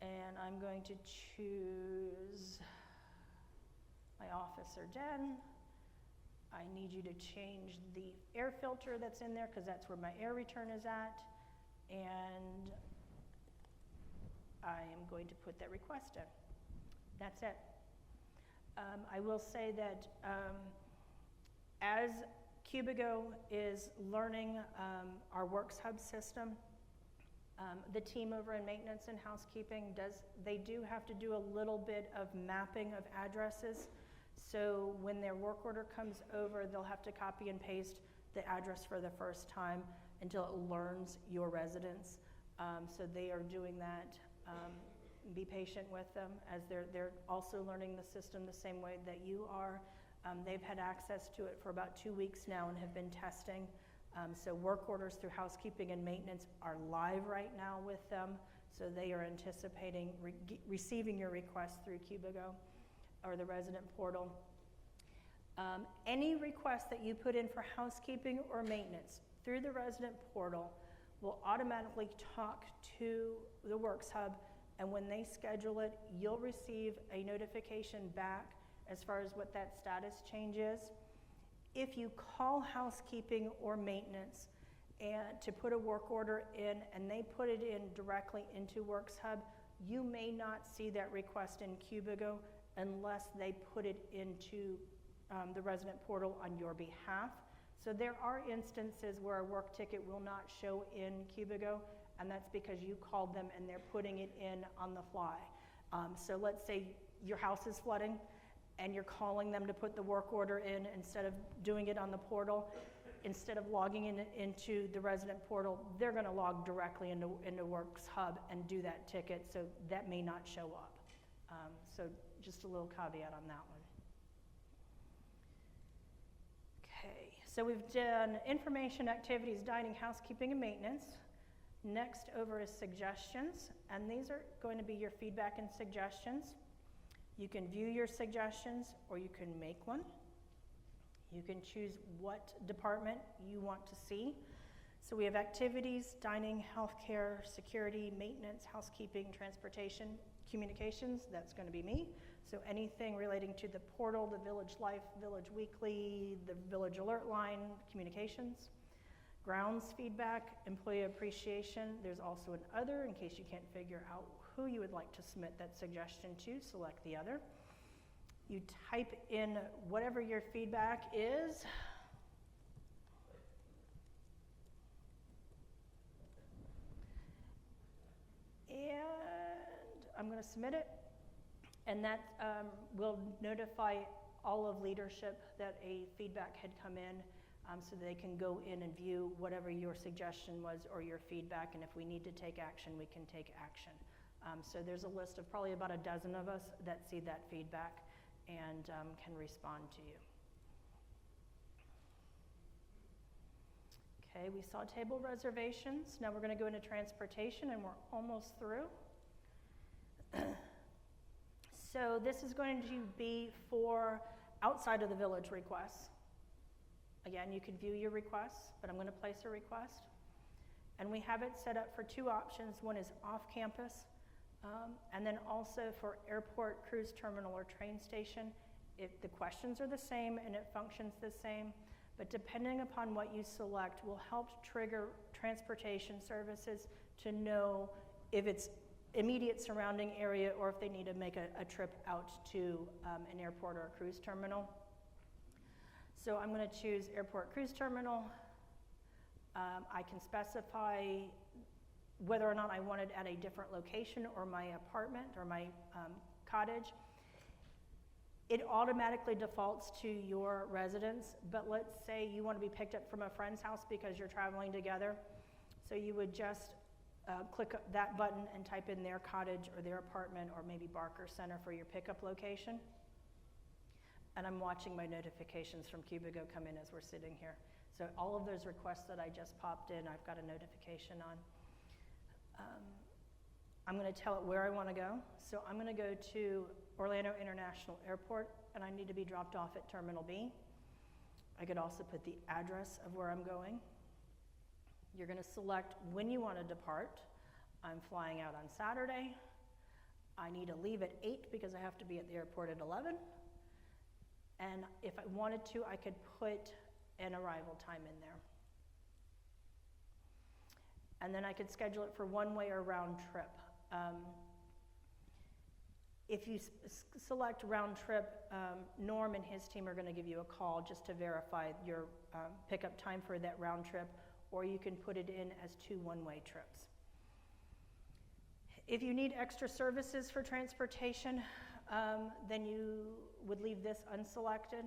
And I'm going to choose my office or den. I need you to change the air filter that's in there because that's where my air return is at. And I am going to put that request in. That's it. I will say that as Cubigo is learning our WorksHub system, the team over in maintenance and housekeeping they do have to do a little bit of mapping of addresses. So when their work order comes over, they'll have to copy and paste the address for the first time until it learns your residence. So they are doing that be patient with them as they're also learning the system the same way that you are. They've had access to it for about 2 weeks now and have been testing. So work orders through housekeeping and maintenance are live right now with them. So they are anticipating receiving your request through Cubigo or the resident portal. Any request that you put in for housekeeping or maintenance through the resident portal will automatically talk to the Works Hub, and when they schedule it, you'll receive a notification back as far as what that status change is. If you call housekeeping or maintenance and to put a work order in and they put it in directly into Works Hub, you may not see that request in Cubigo unless they put it into the resident portal on your behalf. So there are instances where a work ticket will not show in Cubigo, and that's because you called them and they're putting it in on the fly. So let's say your house is flooding and you're calling them to put the work order in instead of doing it on the portal. Instead of logging into the resident portal, they're going to log directly into Works Hub and do that ticket, so that may not show up. So just a little caveat on that one. Okay, so we've done information, activities, dining, housekeeping, and maintenance. Next over is suggestions, and these are going to be your feedback and suggestions. You can view your suggestions or you can make one. You can choose what department you want to see. So we have activities, dining, healthcare, security, maintenance, housekeeping, transportation, communications, that's going to be me. So anything relating to the portal, the Village Life, Village Weekly, the Village Alert Line, communications. Grounds feedback, employee appreciation. There's also an other in case you can't figure out who you would like to submit that suggestion to, select the other. You type in whatever your feedback is. And I'm going to submit it. And that will notify all of leadership that a feedback had come in, so they can go in and view whatever your suggestion was or your feedback. And if we need to take action, we can take action. So there's a list of probably about a dozen of us that see that feedback and can respond to you. Okay, we saw table reservations. Now we're going to go into transportation, and we're almost through. So this is going to be for outside of the village requests. Again, you can view your requests, but I'm going to place a request. And we have it set up for two options. One is off campus, and then also for airport, cruise terminal, or train station. If the questions are the same and it functions the same, but depending upon what you select will help trigger transportation services to know if it's immediate surrounding area or if they need to make a trip out to an airport or a cruise terminal. So I'm going to choose airport cruise terminal. I can specify whether or not I want it at a different location or my apartment or my cottage. It automatically defaults to your residence, but let's say you want to be picked up from a friend's house because you're traveling together. So you would just click that button and type in their cottage or their apartment or maybe Barker Center for your pickup location. And I'm watching my notifications from Cubigo come in as we're sitting here. So all of those requests that I just popped in, I've got a notification on. I'm going to tell it where I want to go. So I'm going to go to Orlando International Airport, and I need to be dropped off at Terminal B. I could also put the address of where I'm going. You're going to select when you want to depart. I'm flying out on Saturday. I need to leave at 8 because I have to be at the airport at 11. And if I wanted to, I could put an arrival time in there. And then I could schedule it for one-way or round trip. If you select round trip, Norm and his team are going to give you a call just to verify your pickup time for that round trip, or you can put it in as 2 one-way trips. If you need extra services for transportation, then you would leave this unselected.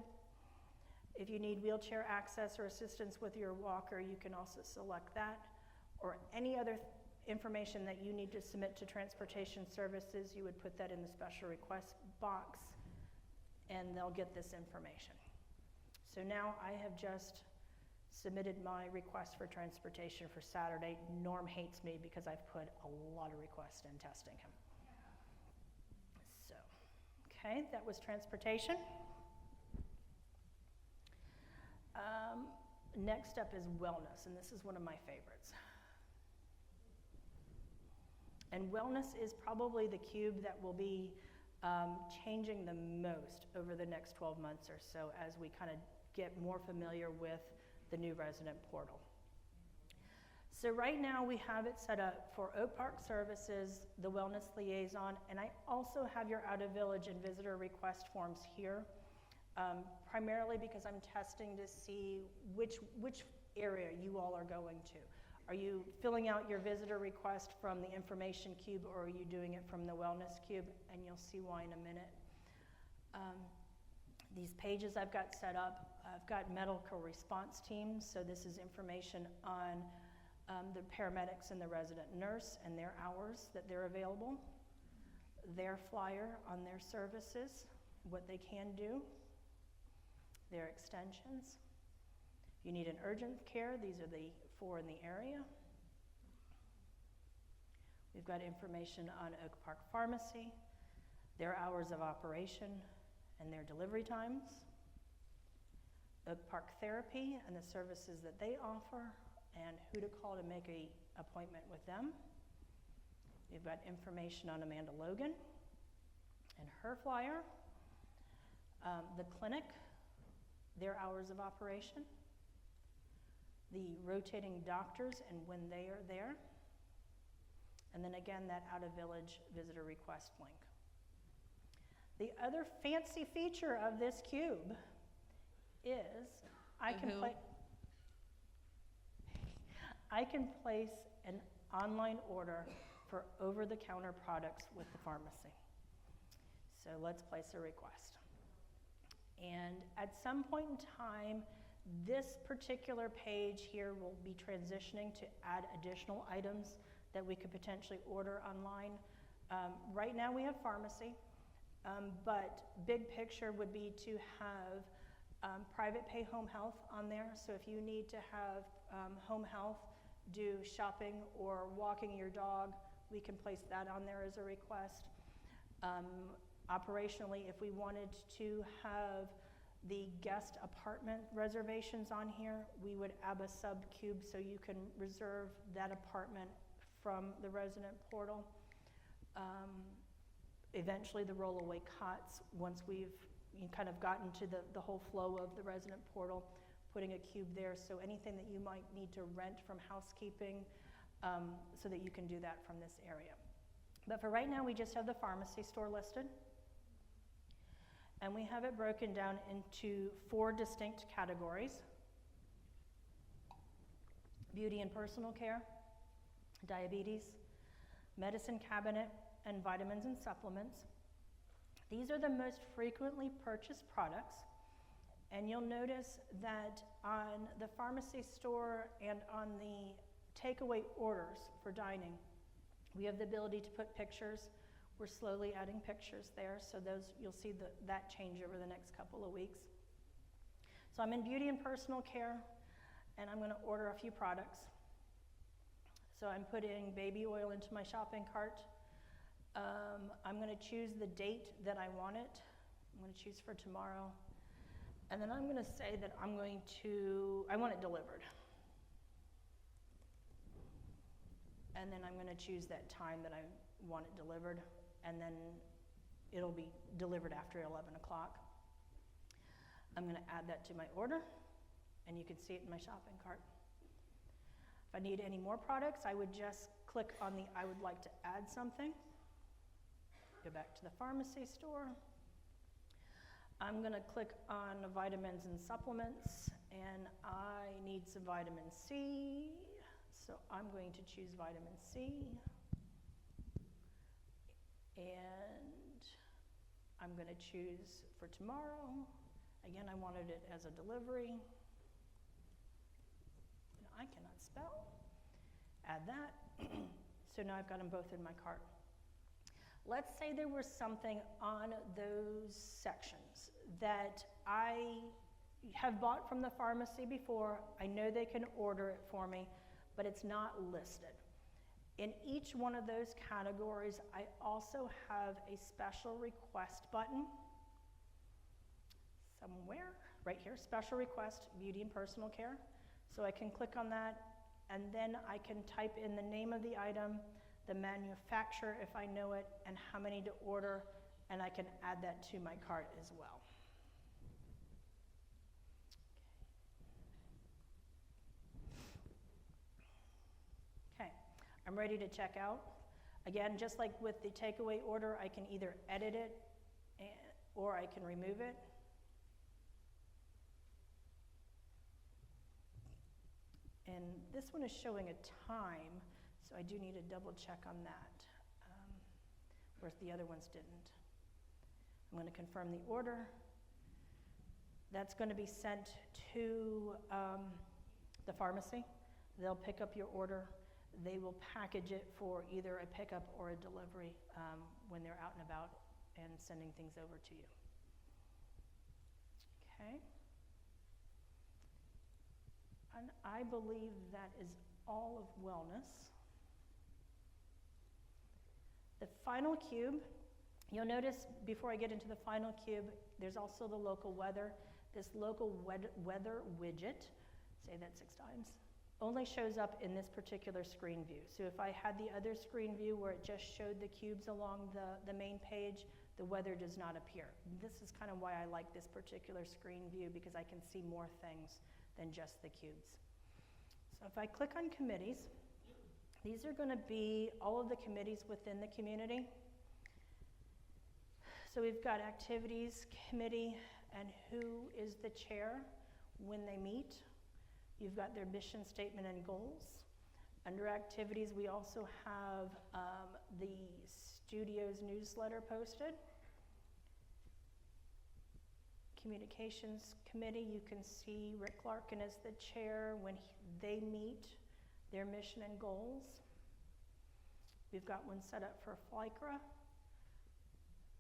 If you need wheelchair access or assistance with your walker, you can also select that, or any other information that you need to submit to Transportation Services, you would put that in the special request box, and they'll get this information. So now I have just submitted my request for transportation for Saturday. Norm hates me because I've put a lot of requests in testing him. So, okay, that was transportation. Next up is wellness, and this is one of my favorites. And wellness is probably the cube that will be changing the most over the next 12 months or so as we kind of get more familiar with the new resident portal. So right now we have it set up for Oak Park Services, the Wellness Liaison, and I also have your out of village and visitor request forms here, primarily because I'm testing to see which area you all are going to. Are you filling out your visitor request from the information cube, or are you doing it from the wellness cube? And you'll see why in a minute. These pages I've got set up, I've got medical response teams, so this is information on the paramedics and the resident nurse and their hours that they're available, their flyer on their services, what they can do, their extensions. If you need an urgent care, these are the 4 in the area. We've got information on Oak Park Pharmacy, their hours of operation and their delivery times, Oak Park Therapy and the services that they offer, and who to call to make an appointment with them. We've got information on Amanda Logan and her flyer, the clinic, their hours of operation, the rotating doctors and when they are there, and then again that out of village visitor request link. The other fancy feature of this cube is I can place an online order for over-the-counter products with the pharmacy. So let's place a request. And at some point in time, this particular page here will be transitioning to add additional items that we could potentially order online. Right now we have pharmacy, but big picture would be to have private pay home health on there. So if you need to have home health, do shopping or walking your dog, we can place that on there as a request. Operationally, if we wanted to have the guest apartment reservations on here, we would add a sub-cube so you can reserve that apartment from the resident portal. Eventually the rollaway cots, once we've kind of gotten to the whole flow of the resident portal, putting a cube there, so anything that you might need to rent from housekeeping, so that you can do that from this area. But for right now, we just have the pharmacy store listed. And we have it broken down into 4 distinct categories: beauty and personal care, diabetes, medicine cabinet, and vitamins and supplements. These are the most frequently purchased products, and you'll notice that on the pharmacy store and on the takeaway orders for dining, we have the ability to put pictures. We're slowly adding pictures there, so those you'll see that change over the next couple of weeks. So I'm in beauty and personal care, and I'm going to order a few products. So I'm putting baby oil into my shopping cart. I'm going to choose the date that I want it. I'm going to choose for tomorrow. And then I'm going to say that I want it delivered. And then I'm going to choose that time that I want it delivered, and then it'll be delivered after 11 o'clock. I'm going to add that to my order, and you can see it in my shopping cart. If I need any more products, I would just click on the I would like to add something. Go back to the pharmacy store. I'm going to click on vitamins and supplements, and I need some vitamin C, so I'm going to choose vitamin C. And I'm going to choose for tomorrow. Again, I wanted it as a delivery. I cannot spell. Add that. So now I've got them both in my cart. Let's say there was something on those sections that I have bought from the pharmacy before. I know they can order it for me, but it's not listed. In each one of those categories, I also have a special request button somewhere, right here, special request, beauty and personal care. So I can click on that, and then I can type in the name of the item, the manufacturer if I know it, and how many to order, and I can add that to my cart as well. Okay, I'm ready to check out. Again, just like with the takeaway order, I can either edit it or I can remove it. And this one is showing a time, so I do need to double check on that, whereas the other ones didn't. I'm going to confirm the order. That's going to be sent to the pharmacy. They'll pick up your order. They will package it for either a pickup or a delivery when they're out and about and sending things over to you. Okay. And I believe that is all of wellness. The final cube, you'll notice before I get into the final cube, there's also the local weather. This local weather widget, say that 6 times, only shows up in this particular screen view. So if I had the other screen view where it just showed the cubes along the main page, the weather does not appear. This is kind of why I like this particular screen view, because I can see more things than just the cubes. So if I click on committees, these are going to be all of the committees within the community. So we've got activities committee and who is the chair when they meet. You've got their mission statement and goals. Under activities, we also have the studio's newsletter posted. Communications committee, you can see Rick Larkin as the chair when they meet their mission and goals. We've got one set up for FLICRA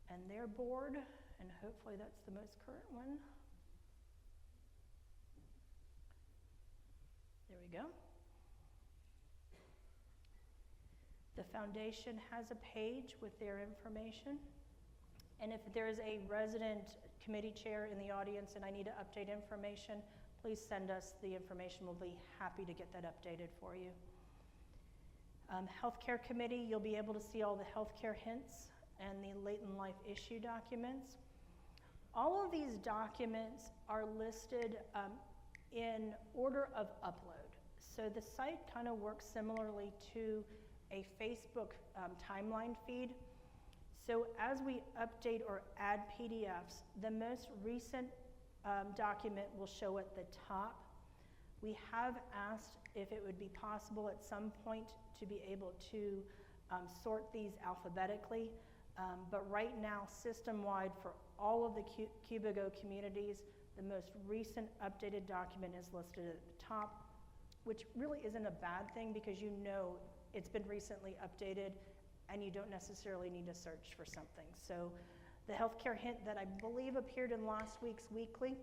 and their board, and hopefully that's the most current one. There we go. The foundation has a page with their information. And if there is a resident committee chair in the audience and I need to update information, please send us the information. We'll be happy to get that updated for you. Healthcare committee, you'll be able to see all the healthcare hints and the late in life issue documents. All of these documents are listed in order of upload. So the site kind of works similarly to a Facebook timeline feed. So as we update or add PDFs, the most recent document will show at the top. We have asked if it would be possible at some point to be able to sort these alphabetically, but right now, system-wide for all of the Cubigo communities, the most recent updated document is listed at the top, which really isn't a bad thing because you know it's been recently updated and you don't necessarily need to search for something. So the healthcare hint that I believe appeared in last week's weekly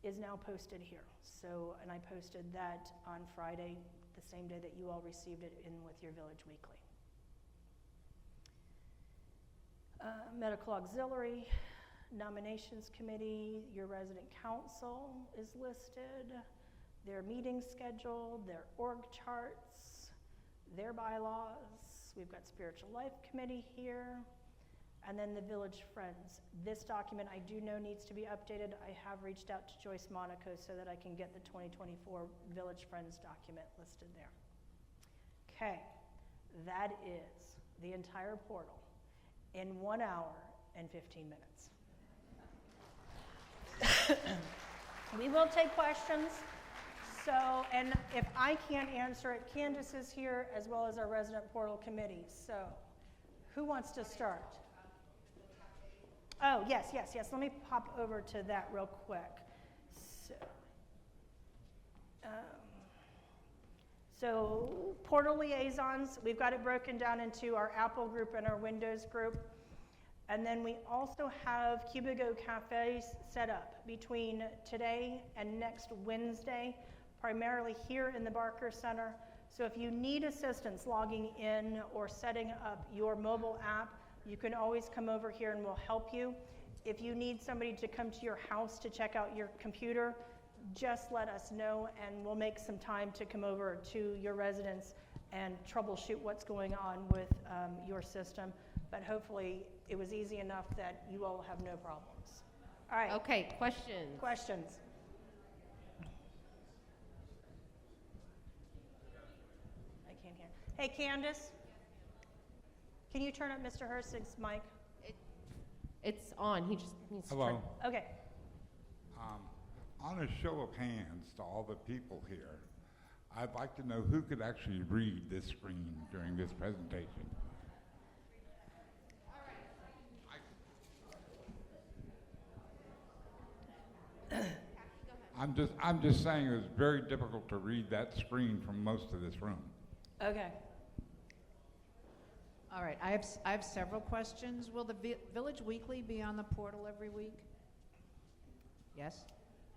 is now posted here. So, and I posted that on Friday, the same day that you all received it in with your Village Weekly. Medical Auxiliary, Nominations Committee, your resident council is listed, their meeting schedule, their org charts, their bylaws. We've got Spiritual Life Committee here, and then the Village Friends. This document I do know needs to be updated. I have reached out to Joyce Monaco so that I can get the 2024 Village Friends document listed there. Okay, that is the entire portal in 1 hour and 15 minutes. We will take questions. So, and if I can't answer it, Candace is here as well as our resident portal committee. So, who wants to start? Oh, yes. Let me pop over to that real quick. So portal liaisons, we've got it broken down into our Apple group and our Windows group. And then we also have Cubigo cafes set up between today and next Wednesday, primarily here in the Barker Center. So if you need assistance logging in or setting up your mobile app, you can always come over here and we'll help you. If you need somebody to come to your house to check out your computer, just let us know and we'll make some time to come over to your residence and troubleshoot what's going on with your system. But hopefully it was easy enough that you all have no problems. All right. Okay, questions? Questions? I can't hear. Hey, Candace, can you turn up Mr. Herstig's mic? It's on. He just needs to turn. Hello. Okay. On a show of hands to all the people here, I'd like to know who could actually read this screen during this presentation. I'm just saying it was very difficult to read that screen from most of this room. Okay. All right, I have several questions. Will the Village Weekly be on the portal every week? Yes?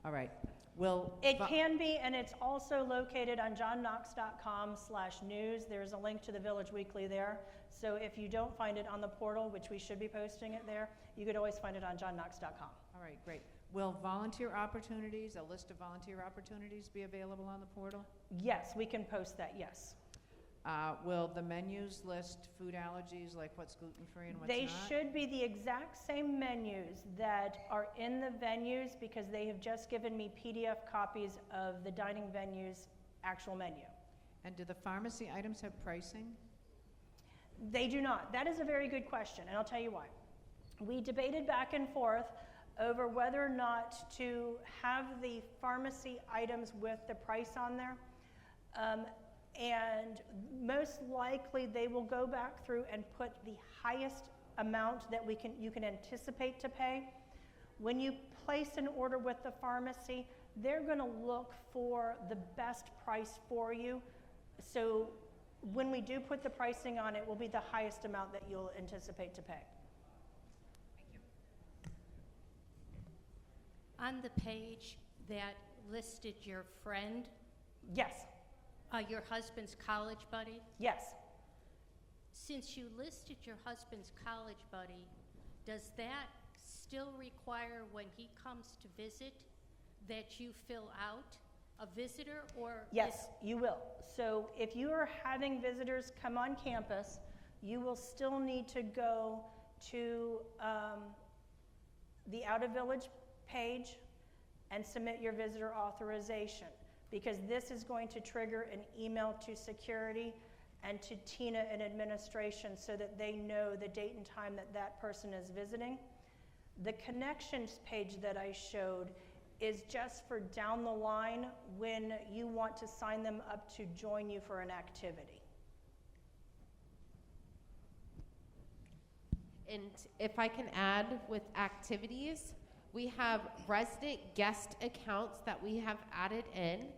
All right. It can be, and it's also located on johnknox.com/news. There's a link to the Village Weekly there. So if you don't find it on the portal, which we should be posting it there, you could always find it on johnknox.com. All right, great. Will volunteer opportunities, a list of volunteer opportunities be available on the portal? Yes, we can post that, yes. Will the menus list food allergies, like what's gluten-free and what's They not? should be the exact same menus that are in the venues because they have just given me PDF copies of the dining venues' actual menu. And do the pharmacy items have pricing? They do not. That is a very good question, and I'll tell you why. We debated back and forth over whether or not to have the pharmacy items with the price on there. And most likely they will go back through and put the highest amount that you can anticipate to pay. When you place an order with the pharmacy, they're going to look for the best price for you. So when we do put the pricing on, it will be the highest amount that you'll anticipate to pay. On the page that listed your friend, Yes, your husband's college buddy, yes. since you listed your husband's college buddy, does that still require when he comes to visit that you fill out a visitor or? Yes, you will. So if you are having visitors come on campus, you will still need to go to the Out of Village page and submit your visitor authorization, because this is going to trigger an email to security and to Tina in administration so that they know the date and time that that person is visiting. The connections page that I showed is just for down the line when you want to sign them up to join you for an activity. And if I can add with activities, we have resident guest accounts that we have added in.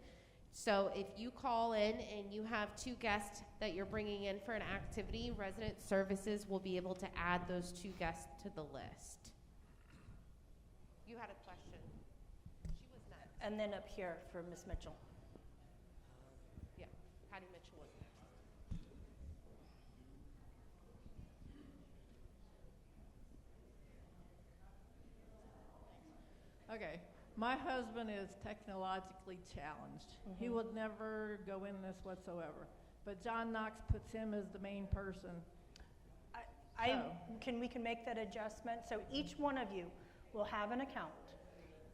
So if you call in and you have 2 guests that you're bringing in for an activity, resident services will be able to add those 2 guests to the list. You had a question. She was next. And then up here for Ms. Mitchell. Yeah, Patty Mitchell was next. Okay, my husband is technologically challenged. He would never go in this whatsoever. But John Knox puts him as the main person. We can make that adjustment. So each one of you will have an account.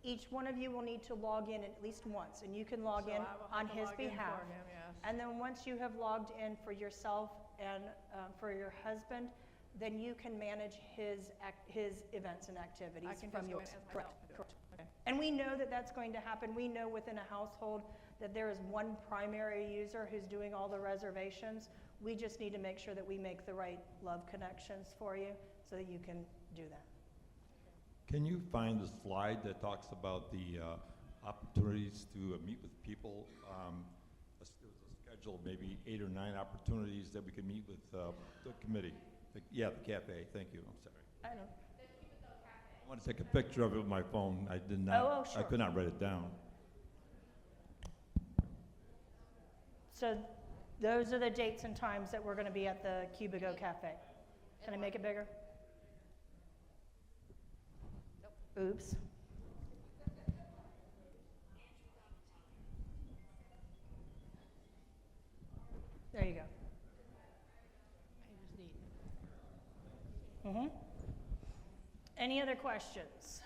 Each one of you will need to log in at least once, and you can log So in I will have on to his log in behalf. for him, yes. And then once you have logged in for yourself and for your husband, then you can manage his events and activities I can from just go in yours. as Correct. myself. Correct. Okay. And we know that that's going to happen. We know within a household that there is one primary user who's doing all the reservations. We just need to make sure that we make the right love connections for you so that you can do that. Can you find the slide that talks about the opportunities to meet with people? There was a schedule maybe 8 or 9 opportunities that we can meet with the committee. Yeah, the cafe, thank you, I'm sorry. I don't, I want to take a picture of it with my phone. I did not, Oh, I sure. could not write it down. so those are the dates and times that we're gonna be at the Cubigo Cafe. Can I make it bigger? Oops. There you go. Any other questions?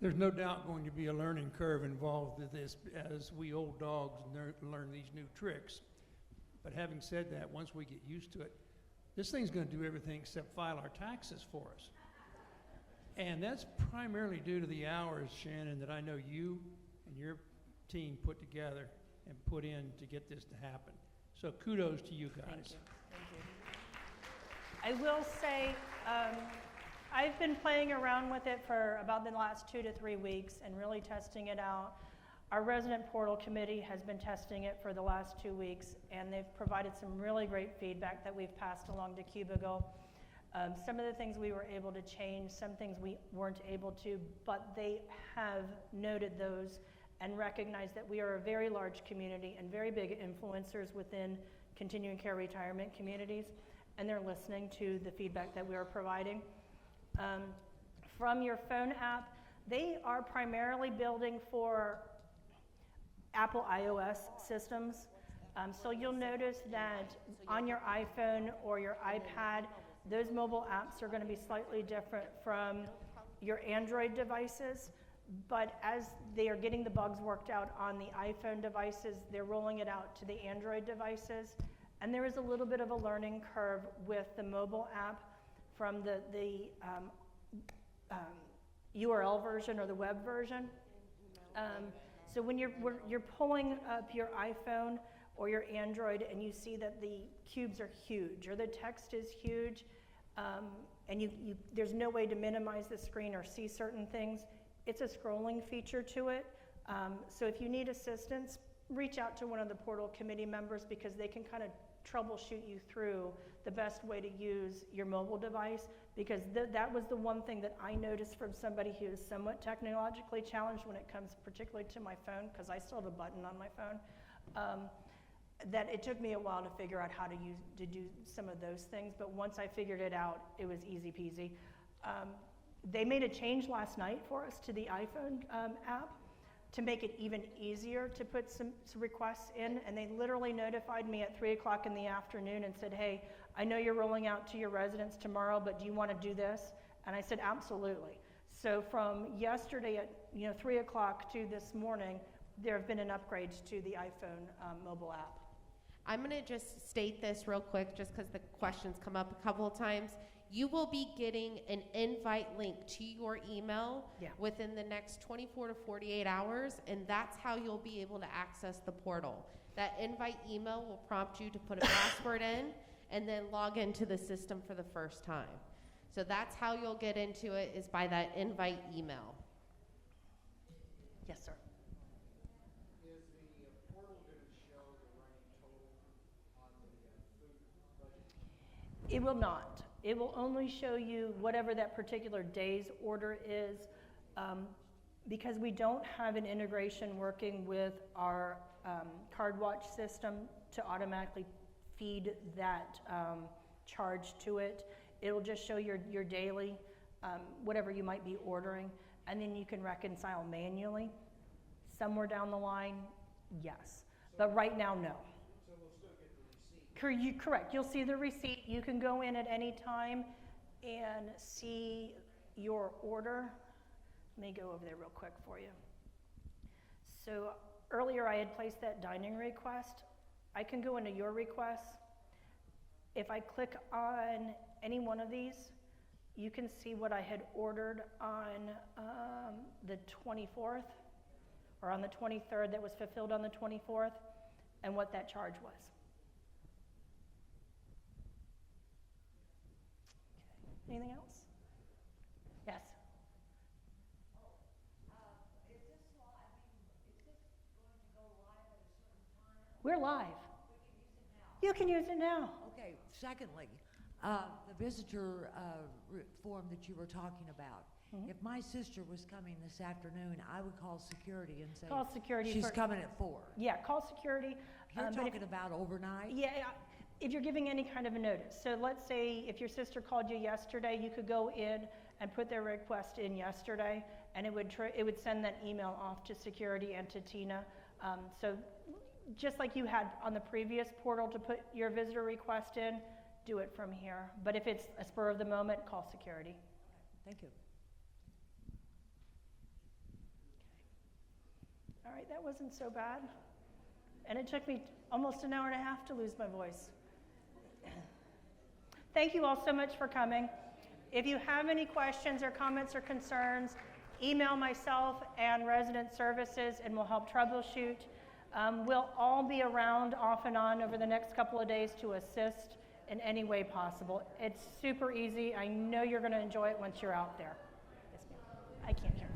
There's no doubt going to be a learning curve involved with this as we old dogs learn these new tricks. But having said that, once we get used to it, this thing's going to do everything except file our taxes for us. And that's primarily due to the hours, Shannon, that I know you and your team put together and put in to get this to happen. So kudos to you guys. Thank you. Thank you. I will say, I've been playing around with it for about the last 2 to 3 weeks and really testing it out. Our resident portal committee has been testing it for the last 2 weeks, and they've provided some really great feedback that we've passed along to Cubigo. Some of the things we were able to change, some things we weren't able to, but they have noted those and recognized that we are a very large community and very big influencers within continuing care retirement communities, and they're listening to the feedback that we are providing. From your phone app, they are primarily building for Apple iOS systems. So you'll notice that on your iPhone or your iPad, those mobile apps are going to be slightly different from your Android devices. But as they are getting the bugs worked out on the iPhone devices, they're rolling it out to the Android devices. And there is a little bit of a learning curve with the mobile app from the URL version or the web version. So when you're pulling up your iPhone or your Android and you see that the cubes are huge or the text is huge, and there's no way to minimize the screen or see certain things, it's a scrolling feature to it. So if you need assistance, reach out to one of the portal committee members because they can kind of troubleshoot you through the best way to use your mobile device, because that was the one thing that I noticed from somebody who is somewhat technologically challenged when it comes particularly to my phone, because I still have a button on my phone, that it took me a while to figure out how to do some of those things, but once I figured it out, it was easy peasy. They made a change last night for us to the iPhone app to make it even easier to put some requests in, and they literally notified me at 3 o'clock in the afternoon and said, hey, I know you're rolling out to your residents tomorrow, but do you want to do this? And I said, absolutely. So from yesterday at 3 o'clock to this morning, there have been an upgrade to the iPhone mobile app. I'm going to just state this real quick just because the questions come up a couple of times. You will be getting an invite link to your email within the next 24 to 48 hours, and that's how you'll be able to access the portal. That invite email will prompt you to put a password in and then log into the system for the first time. So that's how you'll get into it, is by that invite email. Yes, sir. Is the portal going to show the running total on the food budget? It will not. It will only show you whatever that particular day's order is, because we don't have an integration working with our card watch system to automatically feed that charge to it. It will just show your daily, whatever you might be ordering, and then you can reconcile manually. Somewhere down the line, yes. But right now, no. So we'll still get the receipt. Correct. You'll see the receipt. You can go in at any time and see your order. Let me go over there real quick for you. So earlier I had placed that dining request. I can go into your requests. If I click on any one of these, you can see what I had ordered on the 24th or on the 23rd that was fulfilled on the 24th and what that charge was. Okay. Anything else? Yes. We're live. You can use it now. Okay, secondly, the visitor form that you were talking about. Mhm. If my sister was coming this afternoon, I would call security and say, Call security she's for- coming at 4. Yeah, call security. You're but if- talking about overnight? Yeah, if you're giving any kind of a notice. So let's say if your sister called you yesterday, you could go in and put their request in yesterday, and it would send that email off to security and to Tina. So just like you had on the previous portal to put your visitor request in, do it from here. But if it's a spur of the moment, call security. Thank you. All right, that wasn't so bad. And it took me almost an hour and a half to lose my voice. Thank you all so much for coming. If you have any questions or comments or concerns, email myself and resident services and we'll help troubleshoot. We'll all be around off and on over the next couple of days to assist in any way possible. It's super easy. I know you're going to enjoy it once you're out there. Yes, ma'am. I can't hear.